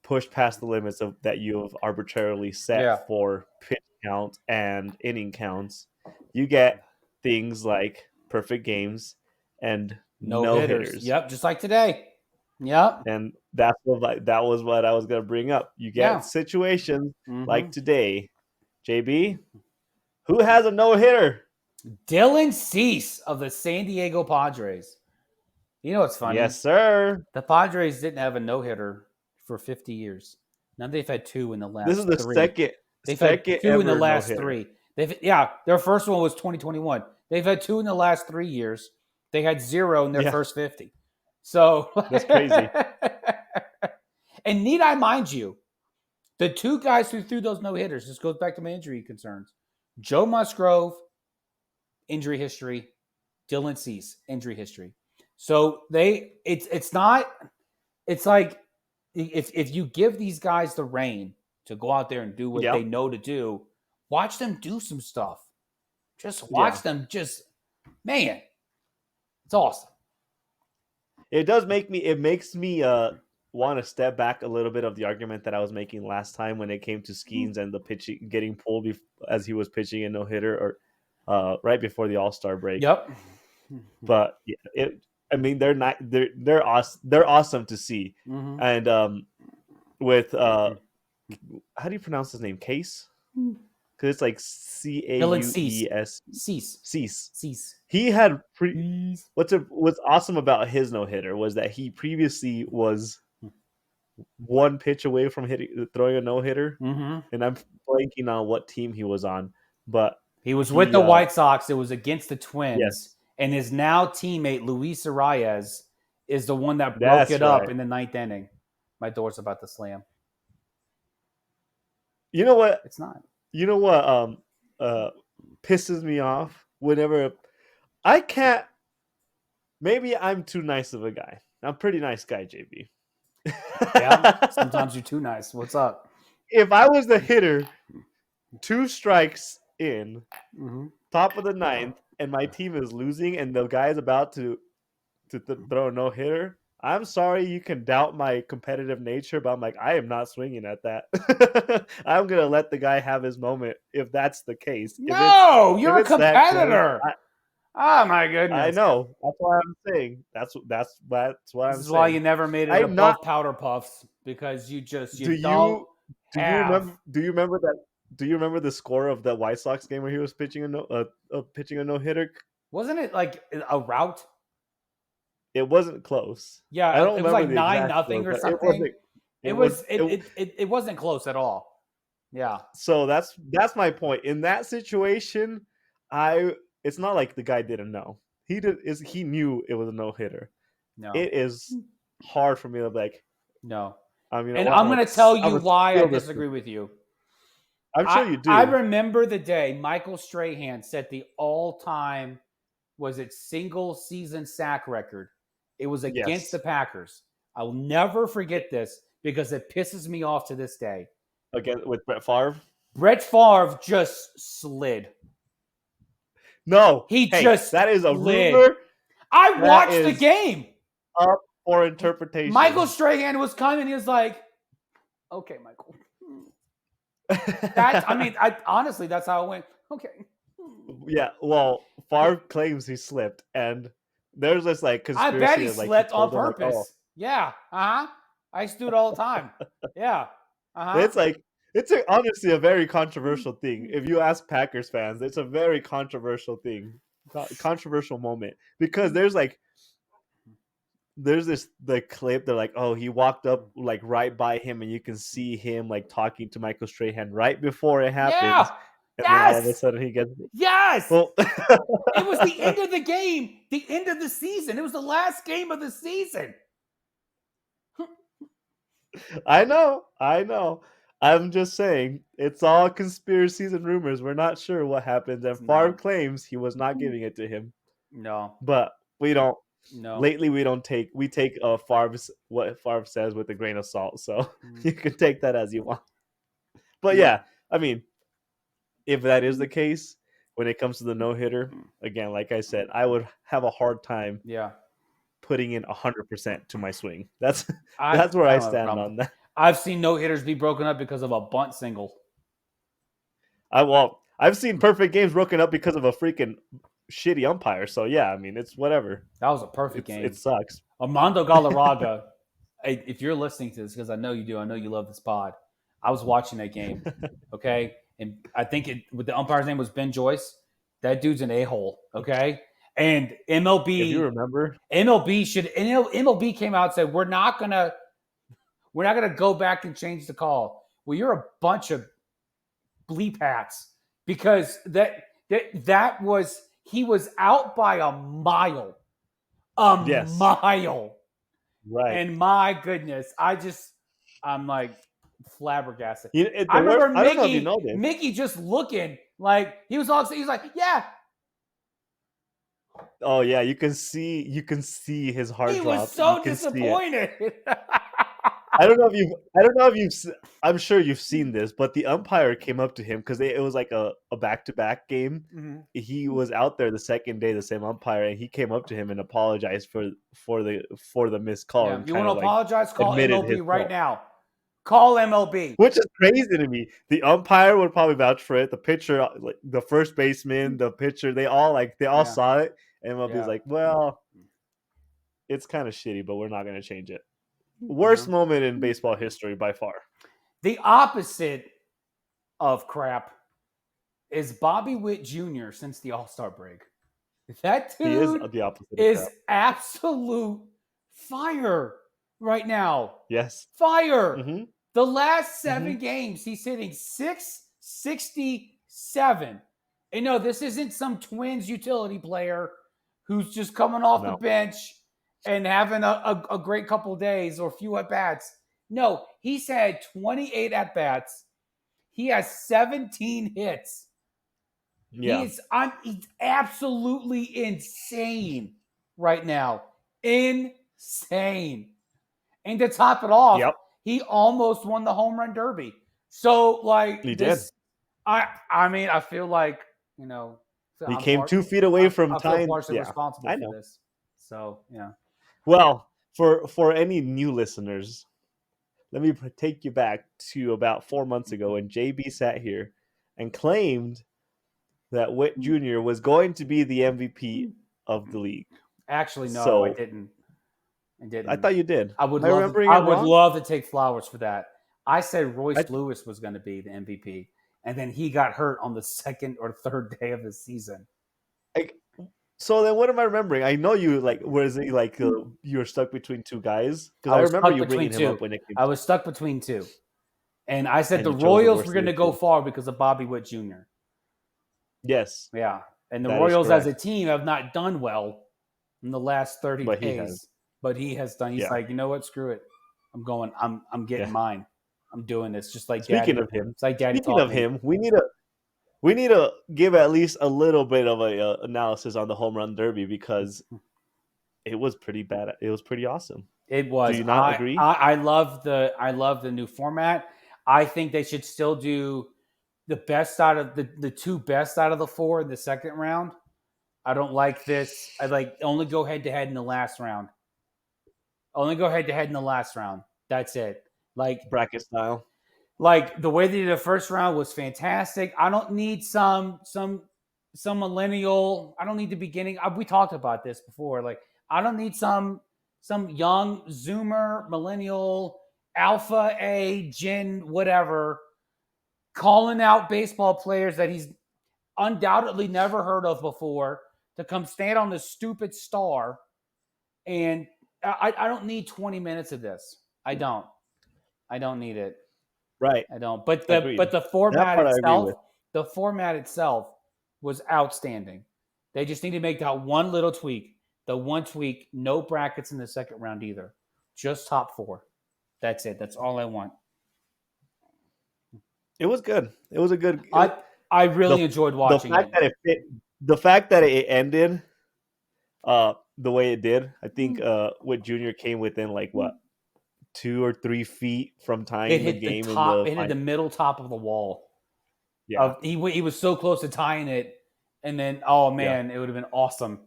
push past the limits that you have arbitrarily set for pitch count and inning counts, you get things like perfect games and no hitters. Yep, just like today. Yep. And that was what I was going to bring up. You get situations like today. JB, who has a no-hitter? Dylan Cease of the San Diego Padres. You know what's funny? Yes, sir. The Padres didn't have a no-hitter for 50 years. Now they've had two in the last 3. This is the second. They've had two in the last no-hitter. 3. Their first one was 2021. They've had 2 in the last 3 years. They had 0 in their first 50. So that's crazy. And need I mind you, the 2 guys who threw those no-hitters, this goes back to my injury concerns. Joe Musgrove, injury history. Dylan Cease, injury history. So it's not. It's like if you give these guys the reign to go out there and do what Yeah. they know to do, watch them do some stuff. Just Yeah. watch them. Man, it's awesome. It does make me. It makes me want to step back a little bit of the argument that I was making last time when it came to Skeens and the pitching getting pulled as he was pitching a no hitter or right before the All-Star break. Yep. But yeah, I mean, they're not. They're awesome. They're awesome to see. Mm-hmm. And with how do you pronounce his name? Case. Because it's like Caues. Cease. He had what's awesome about his no hitter was that he previously was one pitch away from throwing a no hitter, and I'm blanking on what team he was on, but he was with the White Sox. It was against the Twins, yes. And his now teammate Luis Arias is the one that broke it up in the 9th inning. My door's about to slam. You know what? It's not. You know what pisses me off whenever I can't. Maybe I'm too nice of a guy. I'm a pretty nice guy, JB. Yeah, sometimes you're too nice. What's up? If I was the hitter, 2 strikes in, top of the 9th, and my team is losing, and the guy is about to throw a no hitter, I'm sorry you can doubt my competitive nature, but I'm like, I am not swinging at that. I'm gonna let the guy have his moment if that's the case. No, you're a competitor. Oh my goodness! I know. That's why I'm saying. That's what I'm saying. This is why you never made it above Powder Puffs, because you don't. Do you remember that? Do you remember the score of that White Sox game where he was pitching a no hitter? Wasn't it like a rout? It wasn't close. Yeah, I don't it was remember like 9-0 or something. It wasn't close at all. Yeah. So that's my point. In that situation, it's not like the guy didn't know. He knew it was a no hitter. No. It is hard for me to be like, no. and I'm going to tell you why I disagree with you. I'm sure you do. I remember the day Michael Strahan set the all-time, single season sack record. It was against the Packers. I will never forget this because it pisses me off to this day. Again, with Brett Favre? Brett Favre just slid. No. That is a rumor. I watched the game. Up for interpretation. Michael Strahan was coming. He was like, okay, Michael. Honestly, that's how it went. Okay. Yeah, well, Favre claims he slipped, and there's this conspiracy. I bet he slipped on purpose. Yeah. I used to do it all the time. Yeah. It's honestly a very controversial thing. If you ask Packers fans, it's a very controversial thing, controversial moment, because there's the clip. They're like, oh, he walked up right by him, and you can see him talking to Michael Strahan right before it happens. Yeah. And then all of a sudden he gets Well, it was the end of the game, the end of the season. It was the last game of the season. I know. I'm just saying, it's all conspiracies and rumors. We're not sure what happens. And Favre claims he was not giving it to him. No. But we don't. No. Lately, we take what Favre says with a grain of salt. So you can take that as you want. But yeah, I mean, if that is the case, when it comes to the no-hitter, again, like I said, I would have a hard time putting in 100% to my swing. That's where I stand on that. I've seen no-hitters be broken up because of a bunt single. I've seen perfect games broken up because of a freaking shitty umpire. So, yeah, I mean, it's whatever. That was a perfect game. It sucks. Armando Galarraga, if you're listening to this, because I know you do, I know you love this pod, I was watching that game, okay? And I think the umpire's name was Ben Joyce. That dude's an a-hole, okay? And MLB, if you remember, MLB came out and said we're not gonna go back and change the call. Well, you're a bunch of bleep hats, because he was out by a mile, mile, right? And my goodness, I'm like flabbergasted. I remember Mickey just looking like he was all. He's like, yeah. Oh yeah, you can see his heart He was drop. You so can see it. disappointed. I don't know if you've I'm sure you've seen this, but the umpire came up to him because it was like a back-to-back game. Mhm. He was out there the second day, the same umpire, and he came up to him and apologized for the missed call Yeah, and you kind want to of like apologize? Call admitted his MLB right fault. now. Call MLB. Which is crazy to me. The umpire would probably vouch for it. The pitcher, like the first baseman, the pitcher, they all Yeah. saw it. MLB is Yeah. like, well, it's kind of shitty, but we're not going to change it. Worst moment in baseball history by far. The opposite of crap is Bobby Witt Jr. since the All-Star break. That He is dude the opposite of is crap. absolute fire right now. Yes. Fire. Mm-hmm. The last 7 games, he's hitting 667. And no, this isn't some Twins utility player who's just coming off the No. bench and having a great couple of days or a few at-bats. No, he's had 28 at-bats. He has 17 hits. Yeah. He's absolutely insane right now. Insane. And to top it off, Yep. he almost won the home run derby. So, like, He this, did. I mean, I feel like, you know, He came 2 feet away from I feel tying. partially Yeah, responsible I for know. this. So, yeah. Well, for any new listeners, let me take you back to about 4 months ago when JB sat here and claimed that Witt Jr. was going to be the MVP of the league. Actually, no, So- I didn't. I didn't. I thought you did. I would Am I love. remembering I it would wrong? love to take flowers for that. I said Royce I- Lewis was going to be the MVP, and then he got hurt on the second or third day of the season. So then, what am I remembering? I know you like. Was it like you were stuck between two guys? Because I I was remember stuck you between bringing him two. up when it came. I was stuck between two, and I said And the you chose the Royals worst were going to of the go two. far because of Bobby Witt Jr. Yes, Yeah, and the That is Royals as a correct. team have not done well in the last 30 But he days. has. But he has done. He's Yeah. like, you know what? Screw it. I'm going. I'm getting Yeah. mine. I'm doing this. Just like Speaking Daddy. of him, It's like Daddy speaking taught of me. him, we need to give at least a little bit of a analysis on the home run derby because it was pretty bad. It was pretty awesome. It was. Do you not agree? I love the new format. I think they should still do the best out of the two best out of the 4 in the second round. I don't like this. I like only go head to head in the last round. Only go head to head in the last round. That's it. Bracket style. Like the way they did the first round was fantastic. I don't need some millennial. I don't need the beginning. We talked about this before. Like I don't need some young Zoomer millennial alpha A Gen whatever calling out baseball players that he's undoubtedly never heard of before to come stand on this stupid star. And I don't need 20 minutes of this. I don't need it. Right. I don't. But Agreed. the That format part I agree itself, with. the format itself was outstanding. They just need to make that one little tweak. The one tweak, no brackets in the second round either. Just top 4. That's it. That's all I want. It was good. It was a good. I really enjoyed watching the fact it. that it fit, the fact that it ended the way it did, I think Witt Jr. came within like what 2 or 3 feet from tying It the hit game the top. in the It hit the middle top of the wall. yeah. He was so close to tying it, and then oh man, it would have been awesome.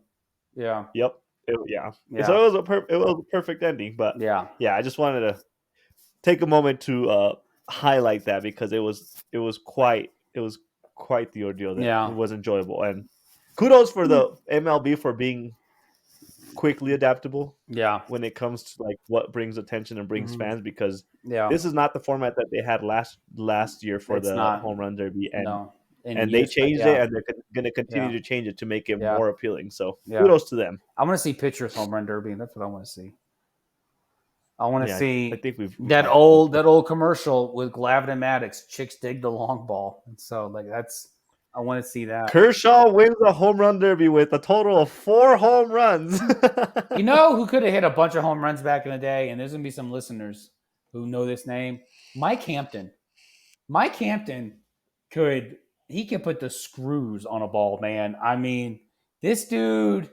Yeah. Yep. Yeah. So it was a perfect ending, but Yeah. I just wanted to take a moment to highlight that because it was quite the ordeal. That Yeah. It was enjoyable, and kudos for the MLB for being quickly adaptable. Yeah. When it comes to like what brings attention and brings Mhm. fans, because Yeah. this is not the format that they had last year for It's the not. home run derby, and No. and they changed it, and they're going to continue Yeah. to change it to make it Yeah. more appealing. So Yeah. kudos to them. I want to see pictures home run derby, and that's what I want to see. I want to Yeah, see I think we've that old commercial with Glavin and Maddox. Chicks dig the long ball, and so like I want to see that. Kershaw wins the home run derby with a total of 4 home runs. You know who could have hit a bunch of home runs back in the day, and there's gonna be some listeners who know this name, Mike Hampton. Mike Hampton could put the screws on a ball, man. I mean, this dude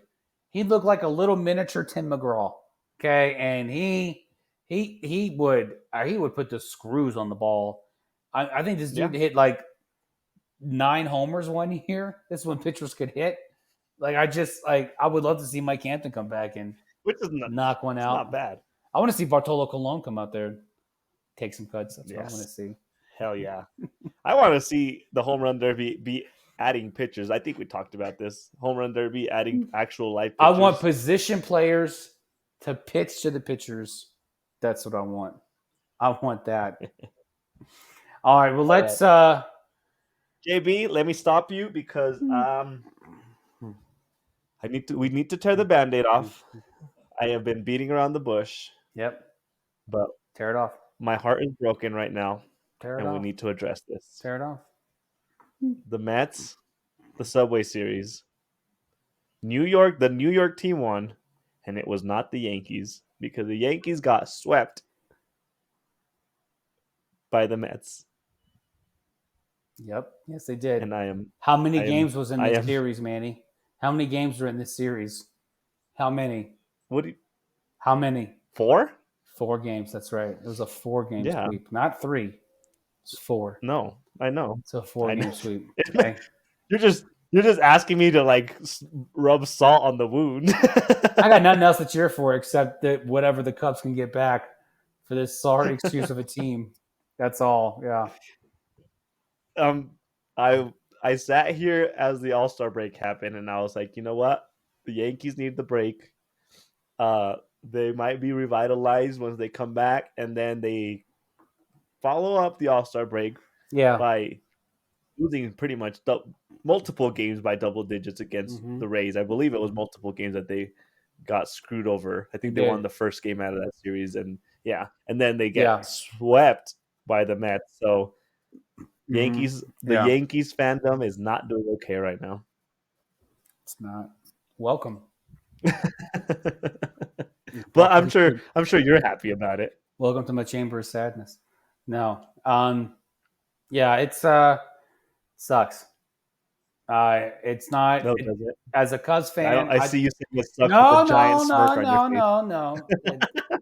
He'd look like a little miniature Tim McGraw. Okay, and he would put the screws on the ball. I think this dude hit like 9 homers one year. This is when pitchers could hit. Like I would love to see Mike Hampton come back and which is knock one out. Not bad. I want to see Bartolo Colon come out there and take some cuts. That's what I want to see. Hell yeah. I want to see the home run derby be adding pitchers. I think we talked about this. Home run derby adding actual life pitchers. I want position players to pitch to the pitchers. That's what I want. I want that. All right. Well, let's. JB, let me stop you because we need to tear the Band-Aid off. I have been beating around the bush. Yep. But tear it off. My heart is broken right now. Tear it and off. We need to address this. Tear it off. The Mets, the Subway Series. The New York team won, and it was not the Yankees because the Yankees got swept by the Mets. Yep. Yes, they did. And How many games was in this series, Manny? How many games were in this series? How many? How many? 4? 4 games. That's right. It was a 4-game sweep, not 3. It's 4. No, I know. It's a 4-game sweep. Okay. You're just asking me to like rub salt on the wound. I got nothing else to cheer for except that whatever the Cubs can get back for this sorry excuse of a team. That's all. Yeah. I sat here as the All-Star break happened, and I was like, you know what? The Yankees need the break. They might be revitalized once they come back, and then they follow up the All-Star break by losing pretty much multiple games by double digits against the Rays. I believe it was multiple games that they got screwed over. I think they won the first game out of that series, and then they get swept by the Mets. So Yankees fandom is not doing okay right now. It's not. Welcome. But I'm sure you're happy about it. Welcome to my chamber of sadness. No. It's sucks. It's not. No, does it? As a Cubs fan, I see you saying it sucks with a giant smirk on your face. No.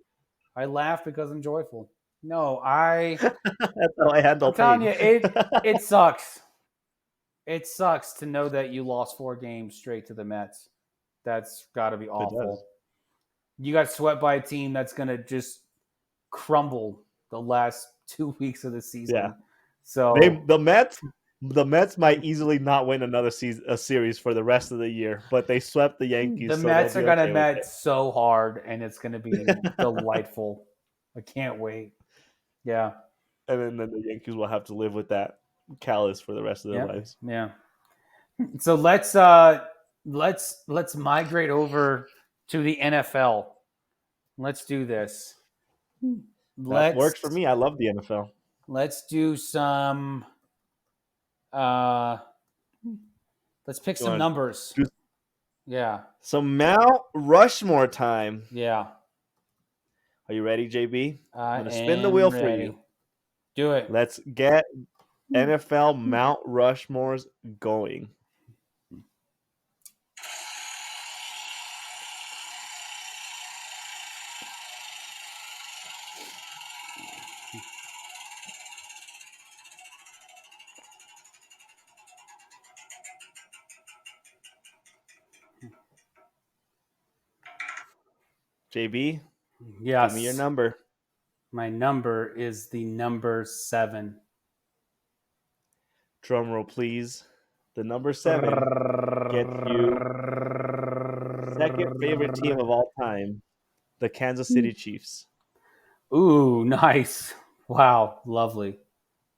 I laugh because I'm joyful. No, that's how I handle I'm telling you, it sucks. It sucks to know that you lost 4 games straight to the Mets. That's got to be awful. You got swept by a team that's going to just crumble the last 2 weeks of the season. Yeah. So the Mets might easily not win another series for the rest of the year, but they swept the Yankees. The Mets are going to Met so hard, and it's going to be delightful. I can't wait. Yeah. And then the Yankees will have to live with that callous for the rest of their lives. Yeah. So let's migrate over to the NFL. Let's do this. That works for me. I love the NFL. Let's do some. Let's pick some numbers. Yeah. Some Mount Rushmore time. Yeah. Are you ready, JB? I'm going to spin the wheel for you. Do it. Let's get NFL Mount Rushmores going. JB, yes. Give me your number. My number is the number 7. Drum roll, please. The number 7 gets you second favorite team of all time, the Kansas City Chiefs. Ooh, nice. Wow, lovely.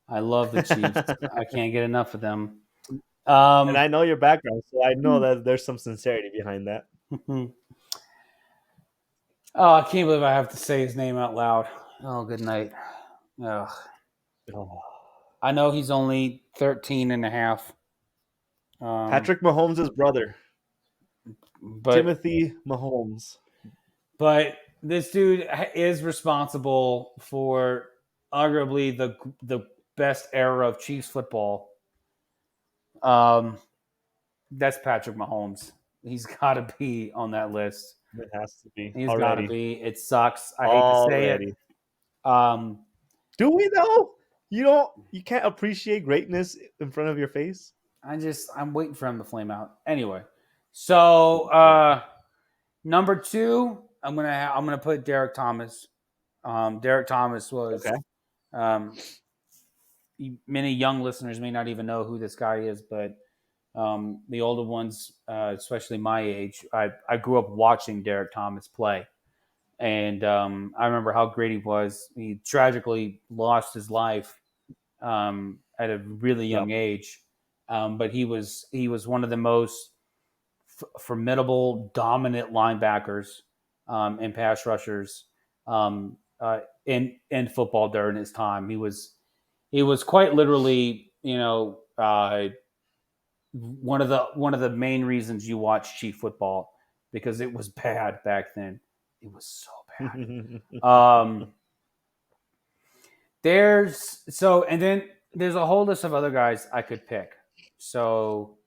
I love the Chiefs. I can't get enough of them. And I know your background, so I know that there's some sincerity behind that. Oh, I can't believe I have to say his name out loud. Oh, good night. Ugh. Oh. I know he's only 13 and a half. Patrick Mahomes' brother. Timothy Mahomes. But this dude is responsible for arguably the best era of Chiefs football. That's Patrick Mahomes. He's got to be on that list. It has to be He's got to already. be. It sucks. I hate to say it. Already. Um, Do we though? You can't appreciate greatness in front of your face. I'm waiting for him to flame out. Anyway, so number 2, I'm gonna put Derek Thomas. Derek Thomas was. Okay. Um, many young listeners may not even know who this guy is, but the older ones, especially my age, I grew up watching Derek Thomas play. And I remember how great he was. He tragically lost his life at a really Yep. young age, but he was one of the most formidable, dominant linebackers and pass rushers in football during his time. He was quite literally, one of the main reasons you watch Chief football, because it was bad back then. It was so bad. And then there's a whole list of other guys I could pick. So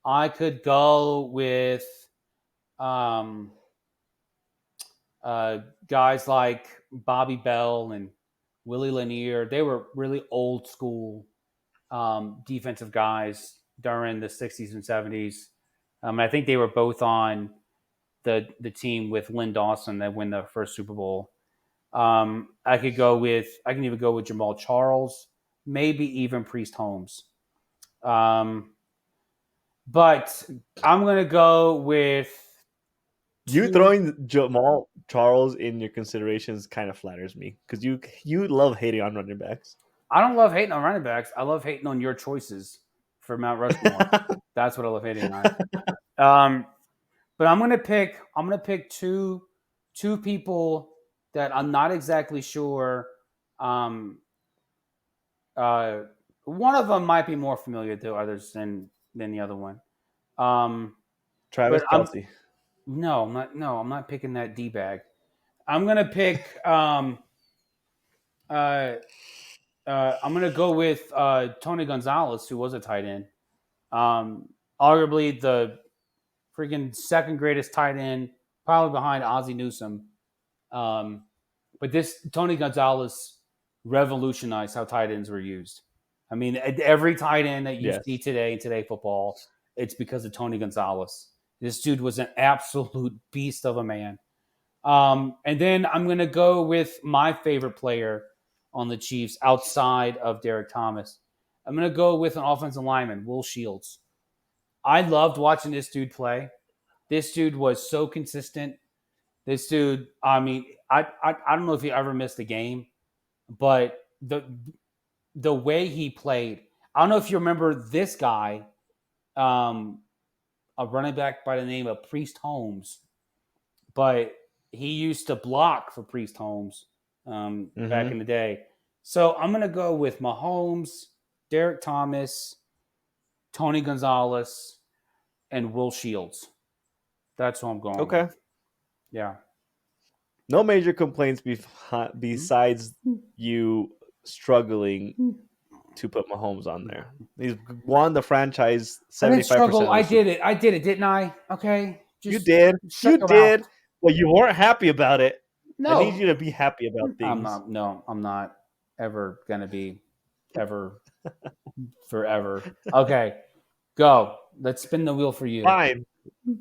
I could go with guys like Bobby Bell and Willie Lanier. They were really old school defensive guys during the 60s and 70s. I think they were both on the team with Lynn Dawson that win the first Super Bowl. I can even go with Jamal Charles, maybe even Priest Holmes. But I'm gonna go with You throwing Jamal Charles in your considerations kind of flatters me because you love hating on running backs. I don't love hating on running backs. I love hating on your choices for Mount Rushmore. That's what I love hating on. But I'm gonna pick two people that I'm not exactly sure. One of them might be more familiar to others than the other one. Travis Kelce. No, I'm not picking that D bag. I'm gonna pick. I'm gonna go with Tony Gonzalez, who was a tight end. Arguably the freaking second greatest tight end, probably behind Ozzie Newsome. But this Tony Gonzalez revolutionized how tight ends were used. I mean, every tight end that you see today in today football, it's because of Tony Gonzalez. This dude was an absolute beast of a man. And then I'm going to go with my favorite player on the Chiefs outside of Derek Thomas. I'm going to go with an offensive lineman, Will Shields. I loved watching this dude play. This dude was so consistent. This dude, I mean, I don't know if he ever missed a game, but the way he played, I don't know if you remember this guy, a running back by the name of Priest Holmes, but he used to block for Priest Holmes back in the day. So I'm going to go with Mahomes, Derek Thomas, Tony Gonzalez, and Will Shields. That's who I'm going with. Yeah. No major complaints besides you struggling to put Mahomes on there. He's won the franchise 75%. I didn't struggle. I did it, didn't I? Okay. You did. Well, you weren't happy about it. No. I need you to be happy about things. I'm not ever going to be ever forever. Okay. Go. Let's spin the wheel for you. Fine.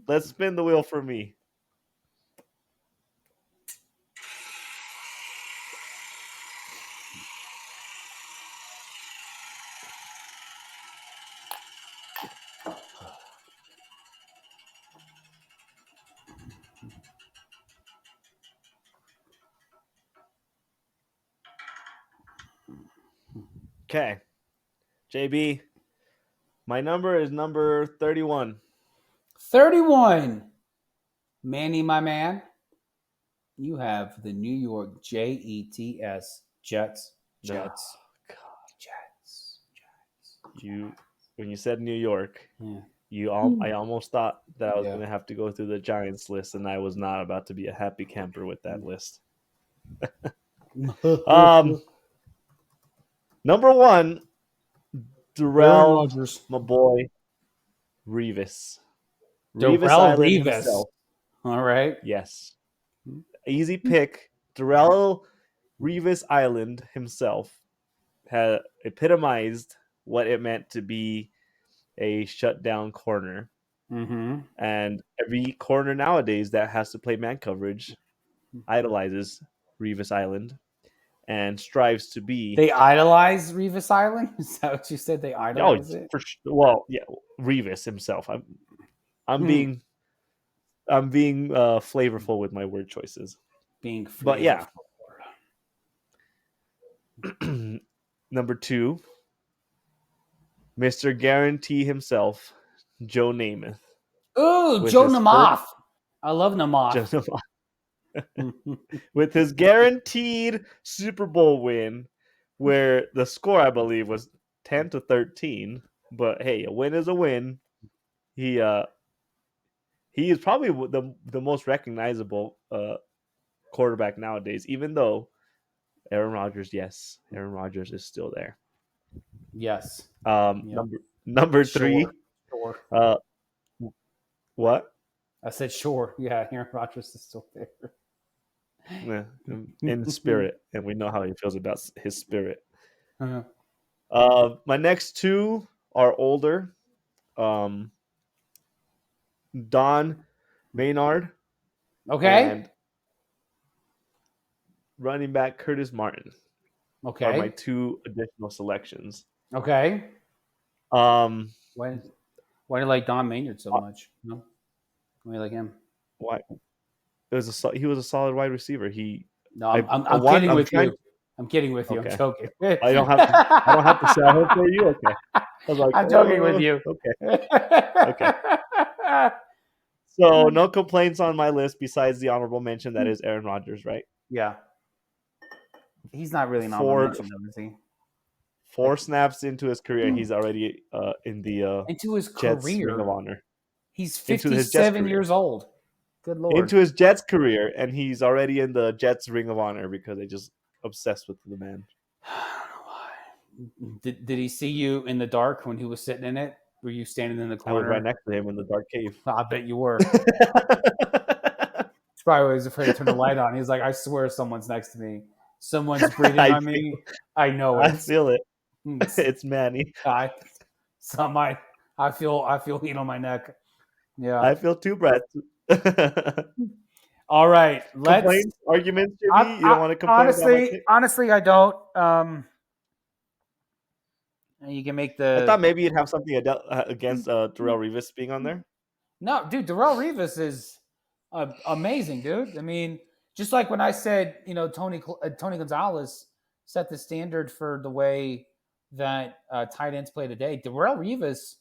Let's spin the wheel for me. Okay. JB, my number is number 31. 31. Manny, my man, you have the New York Jets. Jets. God. When you said New York, I almost thought that I was going to have to go through the Giants list, and I was not about to be a happy camper with that list. Number 1, Darrell, my boy, Revis. Revis Darrell Island Revis. himself. All right. Yes. Easy pick. Darrell Revis Island himself had epitomized what it meant to be a shutdown corner. Mm-hmm. And every corner nowadays that has to play man coverage idolizes Revis Island and strives to be. They idolize Revis Island. Is that what you said? They Oh, idolize it. well, yeah, Revis himself. I'm Hmm. being flavorful with my word choices. Being But flavor. yeah, number 2, Mr. Guarantee himself, Joe Namath, Ooh, with Joe his first Namath. I love Namath. with his guaranteed Super Bowl win, where the score I believe was 10-13. But hey, a win is a win. He is probably the most recognizable quarterback nowadays, even though Aaron Rodgers, yes, Aaron Rodgers is still there. Yes. Um, Yep. number 3, Sure. uh, what? I said sure. Yeah, Aaron Rodgers is still there. Yeah, in spirit, and we know how he feels about his spirit. Uh-huh. My next 2 are older. Don Maynard Okay. and running back Curtis Martin are my Okay. 2 additional selections. Okay. Um, Why do you like Don Maynard so much? No? Why do you like him? why? He was a solid wide receiver. No, I'm kidding with you. I'm kidding with you. I'm Okay. joking. I don't have to sell him for you. Okay. I was like, I'm joking with you. Okay. Okay. So no complaints on my list besides the honorable mention that is Aaron Rodgers, right? Yeah. He's not really an honorable Four mention, though, is he? 4 snaps into his career, he's already in the Into his Jets Ring of career. Honor. He's Into his Jets 57 career. years old. Good Lord. Into his Jets career, and he's already in the Jets Ring of Honor because they just obsessed with the man. Did he see you in the dark when he was sitting in it? Were you standing in the I was corner? right next to him in the dark cave. I bet you were. He's probably was afraid to turn the light on. He's like, I swear someone's next to me. Someone's breathing on me. I know it. I feel it. It's Manny. I feel heat on my neck. Yeah. I feel 2 breaths. All right. Complaints, arguments, Jimmy? You don't want to complain about my pick? Honestly, I don't. You can make I thought the maybe you'd have something against Darrell Revis being on there. no, dude. Darrell Revis is amazing, dude. I mean, just like when I said, Tony Gonzalez set the standard for the way that tight ends play today. Darrell Revis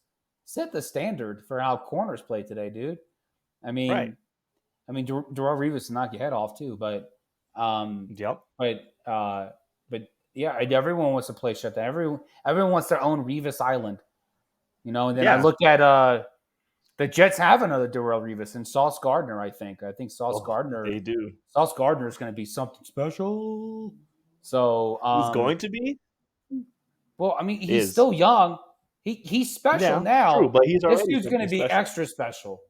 set the standard for how corners play today, dude. I mean, Right. Darrell Revis will knock your head off too, but Yep. but yeah, everyone wants to play shutdown. Everyone wants their own Revis Island, And then I Yeah. looked at the Jets have another Darrell Revis and Sauce Gardner. I think Sauce Gardner. They do. Sauce Gardner is going to be something special. So Who's going to be? Well, I mean, he's still young. He's special now. True, but he's already this dude's going to be special. extra special.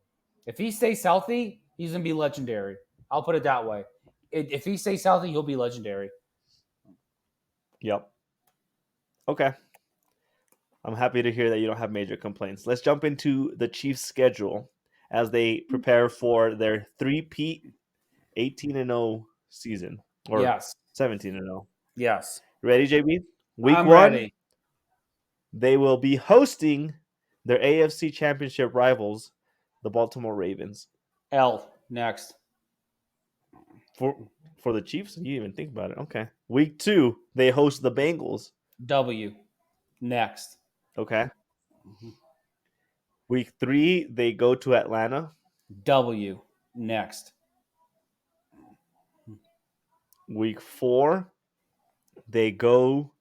If he stays healthy, he's going to be legendary. I'll put it that way. If he stays healthy, he'll be legendary. Yep. Okay. I'm happy to hear that you don't have major complaints. Let's jump into the Chiefs' schedule as they prepare for their 3-peat 18-0 season. Or Yes. 17-0. Yes. Ready, JB? Week I'm 1, ready. they will be hosting their AFC Championship rivals, the Baltimore Ravens. L. Next. For the Chiefs? You didn't even think about it. Okay. Week 2, they host the Bengals. W. Next. Okay. Week 3, they go to Atlanta. W. Next. Week 4, they go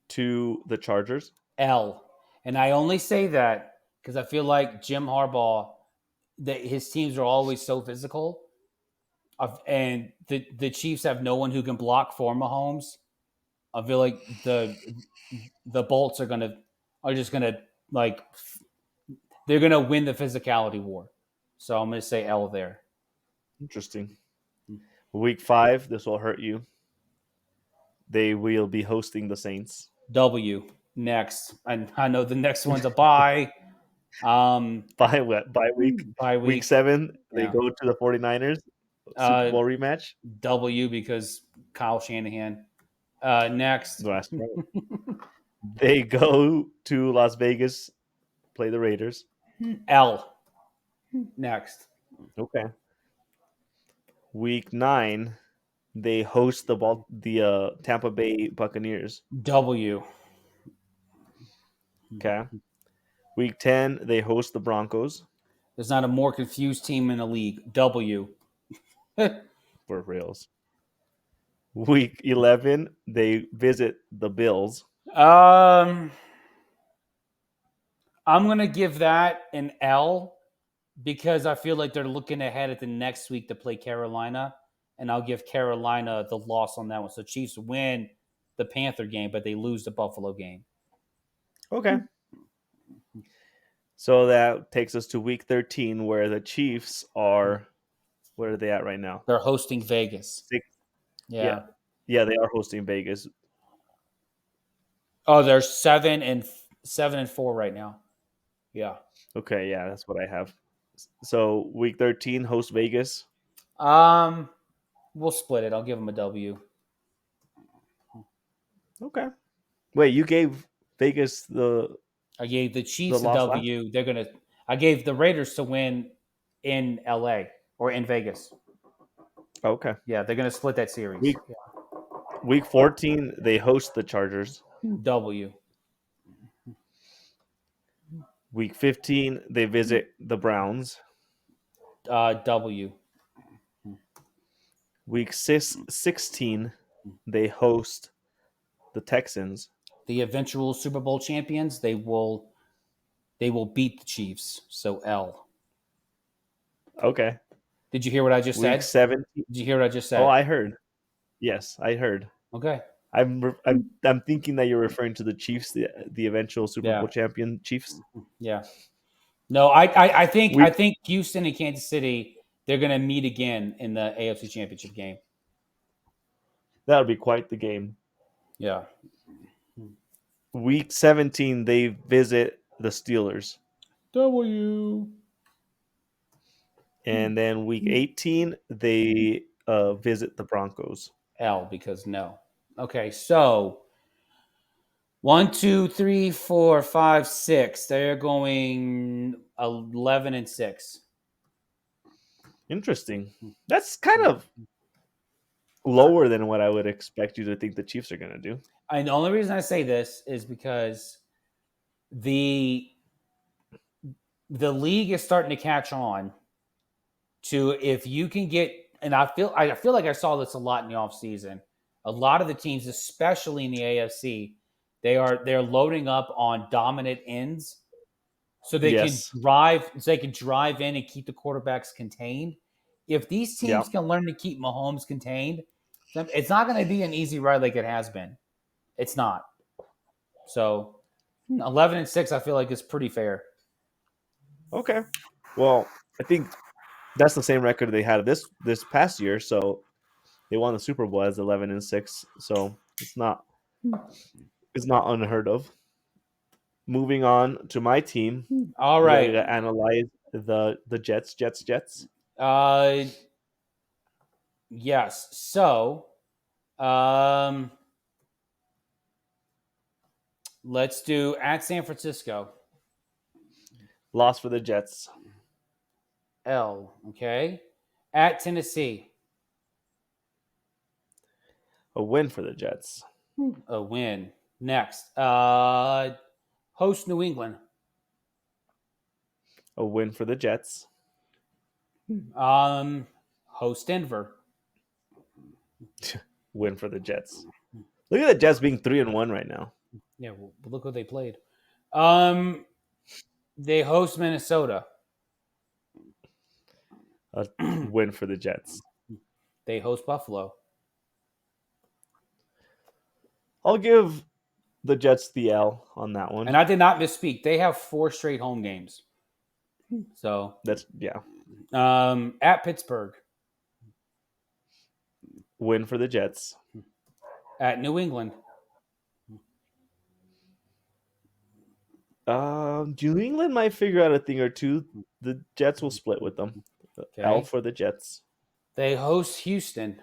to the Chargers. L. And I only say that because I feel like Jim Harbaugh, his teams are always so physical. And the Chiefs have no one who can block for Mahomes. I feel like the Bolts are just gonna they're gonna win the physicality war. So I'm going to say L there. Interesting. Week 5, this will hurt you. They will be hosting the Saints. W next. I know the next one's a bye. Bye week. Bye Week week. 7, they Yeah. go to the 49ers. Super Uh, Bowl rematch. W because Kyle Shanahan. Next. That's right. They go to Las Vegas, play the Raiders. L. Next. Okay. Week 9, they host the Tampa Bay Buccaneers. W. Okay. Week 10, they host the Broncos. There's not a more confused team in the league. W. For reals. Week 11, they visit the Bills. I'm gonna give that an L because I feel like they're looking ahead at the next week to play Carolina, and I'll give Carolina the loss on that one. So Chiefs win the Panther game, but they lose the Buffalo game. Okay. So that takes us to week 13, where the Chiefs are. Where are they at right now? They're hosting Vegas. 6. Yeah. Yeah, they are hosting Vegas. Oh, they're 7-4 right now. Yeah. Okay, yeah, that's what I have. So week 13, host Vegas. We'll split it. I'll give them a W. Okay. Wait, you gave Vegas the I gave the Chiefs a loss W. I gave the Raiders to win in LA or in Vegas. Okay. Yeah, they're gonna split that series. Week 14, they host the Chargers. W. Week 15, they visit the Browns. W. Week 16, they host the Texans. The eventual Super Bowl champions, they will beat the Chiefs. So L. Okay. Did you hear what I just Week said? 17. Did you hear what I just said? Oh, I heard. Yes, I heard. Okay. I'm thinking that you're referring to the Chiefs, the eventual Super Bowl champion Chiefs. Yeah. No, I think We- I think Houston and Kansas City, they're gonna meet again in the AFC Championship game. That would be quite the game. Yeah. Week 17, they visit the Steelers. W. And then week 18, they visit the Broncos. L because no. Okay, so 1, 2, 3, 4, 5, 6. They're going 11-6. Interesting. That's kind of lower than what I would expect you to think the Chiefs are going to do. And the only reason I say this is because the league is starting to catch on to if you can get, and I feel like I saw this a lot in the offseason. A lot of the teams, especially in the AFC, they're loading up on dominant ends so they can drive in and keep the quarterbacks contained. If these teams can learn to keep Mahomes contained, it's not going to be an easy ride like it has been. It's not. So 11-6, I feel like is pretty fair. Okay. Well, I think that's the same record they had this past year. So they won the Super Bowl as 11-6. So it's not unheard of. Moving on to my team. All right. Ready to analyze the Jets. Yes. So, let's do at San Francisco. Loss for the Jets. L. Okay. At Tennessee. A win for the Jets. A win. Next. Host New England. A win for the Jets. Host Denver. Win for the Jets. Look at the Jets being 3-1 right now. Yeah, well, look who they played. They host Minnesota. A win for the Jets. They host Buffalo. I'll give the Jets the L on that one. And I did not misspeak. They have 4 straight home games. So That's yeah. At Pittsburgh. Win for the Jets. At New England. New England might figure out a thing or two. The Jets will split with them. L Okay. for the Jets. They host Houston.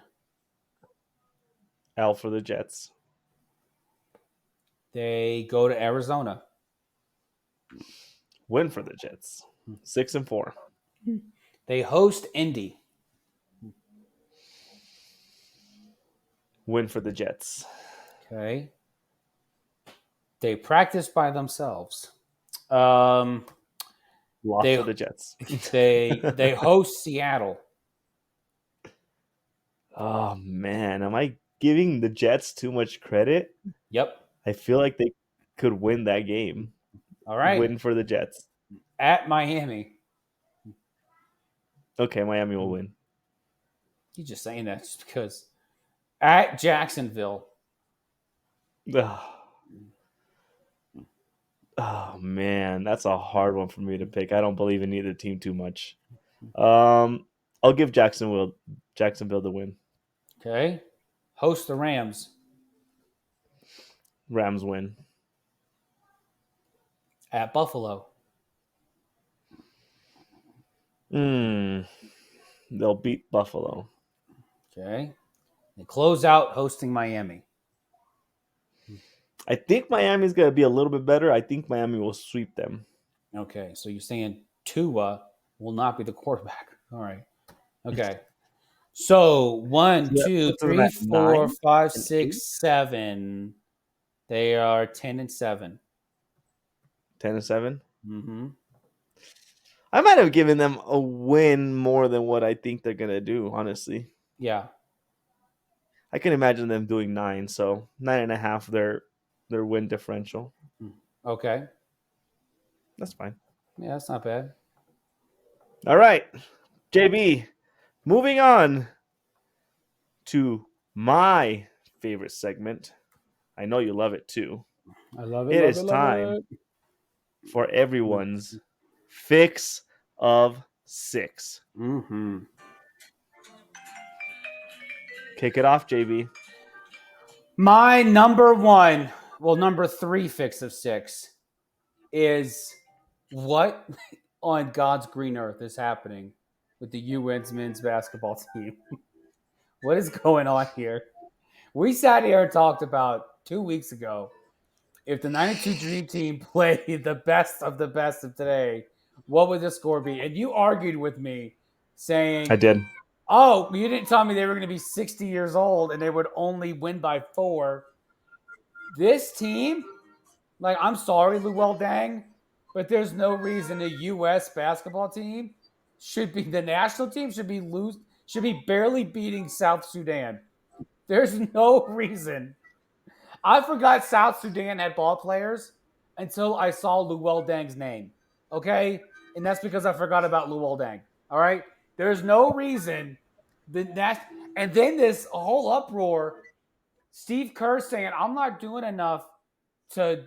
L for the Jets. They go to Arizona. Win for the Jets. 6-4. They host Indy. Win for the Jets. Okay. They practice by themselves. They Loss They- for the Jets. they host Seattle. Oh man, am I giving the Jets too much credit? Yep. I feel like they could win that game. All right. Win for the Jets. At Miami. Okay, Miami will win. You're just saying that just because. At Jacksonville. Ugh. Oh man, that's a hard one for me to pick. I don't believe in either team too much. I'll give Jacksonville the win. Okay. Host the Rams. Rams win. At Buffalo. They'll beat Buffalo. Okay. They close out hosting Miami. I think Miami's going to be a little bit better. I think Miami will sweep them. Okay. So you're saying Tua will not be the quarterback. All right. Okay. So 1, Yeah, 2, puts them 3, at 4, 9 5, and 6, 7. They are 10-7. 10-7. Mm-hmm. I might have given them a win more than what I think they're going to do, honestly. Yeah. I can imagine them doing 9, so 9.5 their win differential. Okay. That's fine. Yeah, that's not bad. All right, JB, moving on to my favorite segment. I know you love it too. I love It is time for everyone's fix of 6. Mm-hmm. Kick it off, JB. My number 3 fix of 6 is what on God's green earth is happening with the UN's men's basketball team. What is going on here? We sat here and talked about 2 weeks ago if the 92 Dream Team played the best of today, what would the score be? And you argued with me saying, I did. oh, you didn't tell me they were going to be 60 years old and they would only win by 4. This team, like, I'm sorry, Luol Deng, but there's no reason a U.S. basketball team the national team should be barely beating South Sudan. There's no reason. I forgot South Sudan had ball players until I saw Luol Deng's name. Okay? And that's because I forgot about Luol Deng. All right? There's no reason and then this whole uproar, Steve Kerr saying, I'm not doing enough to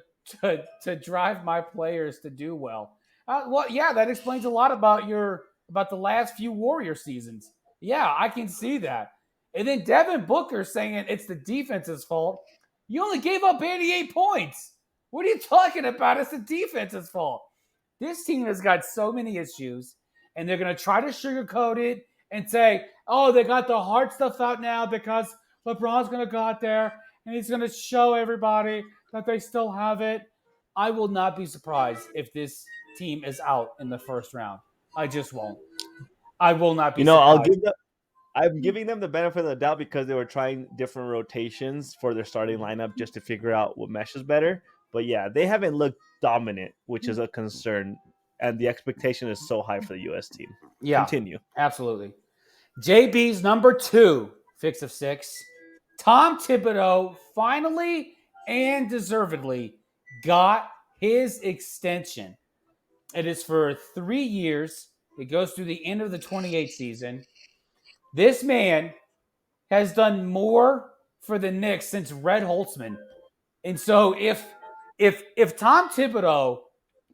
drive my players to do well. Well, yeah, that explains a lot about the last few Warrior seasons. Yeah, I can see that. And then Devin Booker saying it's the defense's fault. You only gave up 88 points. What are you talking about? It's the defense's fault. This team has got so many issues, and they're going to try to sugarcoat it and say, oh, they got the hard stuff out now because LeBron's going to go out there and he's going to show everybody that they still have it. I will not be surprised if this team is out in the first round. I just won't. I will not be surprised. I'm giving them the benefit of the doubt because they were trying different rotations for their starting lineup just to figure out what meshes better. But yeah, they haven't looked dominant, which is a concern. And the expectation is so high for the U.S. team. Yeah, continue. Absolutely. JB's number 2 fix of 6. Tom Thibodeau finally and deservedly got his extension. It is for 3 years. It goes through the end of the 28 season. This man has done more for the Knicks since Red Holtzman. And so if Tom Thibodeau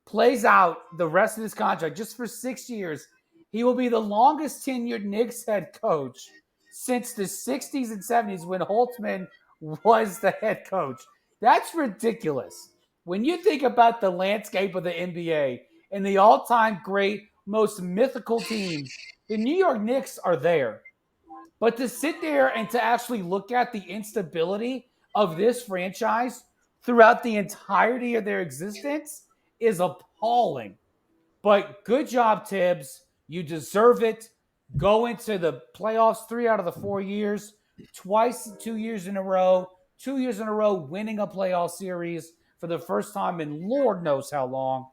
plays out the rest of his contract just for 6 years, He will be the longest tenured Knicks head coach since the 60s and 70s when Holtzman was the head coach. That's ridiculous. When you think about the landscape of the NBA and the all-time great, most mythical teams, the New York Knicks are there. But to sit there and to actually look at the instability of this franchise throughout the entirety of their existence is appalling. But good job, Tibbs. You deserve it. Go into the playoffs 3 out of the 4 years, twice 2 years in a row, 2 years in a row winning a playoff series for the first time in Lord knows how long.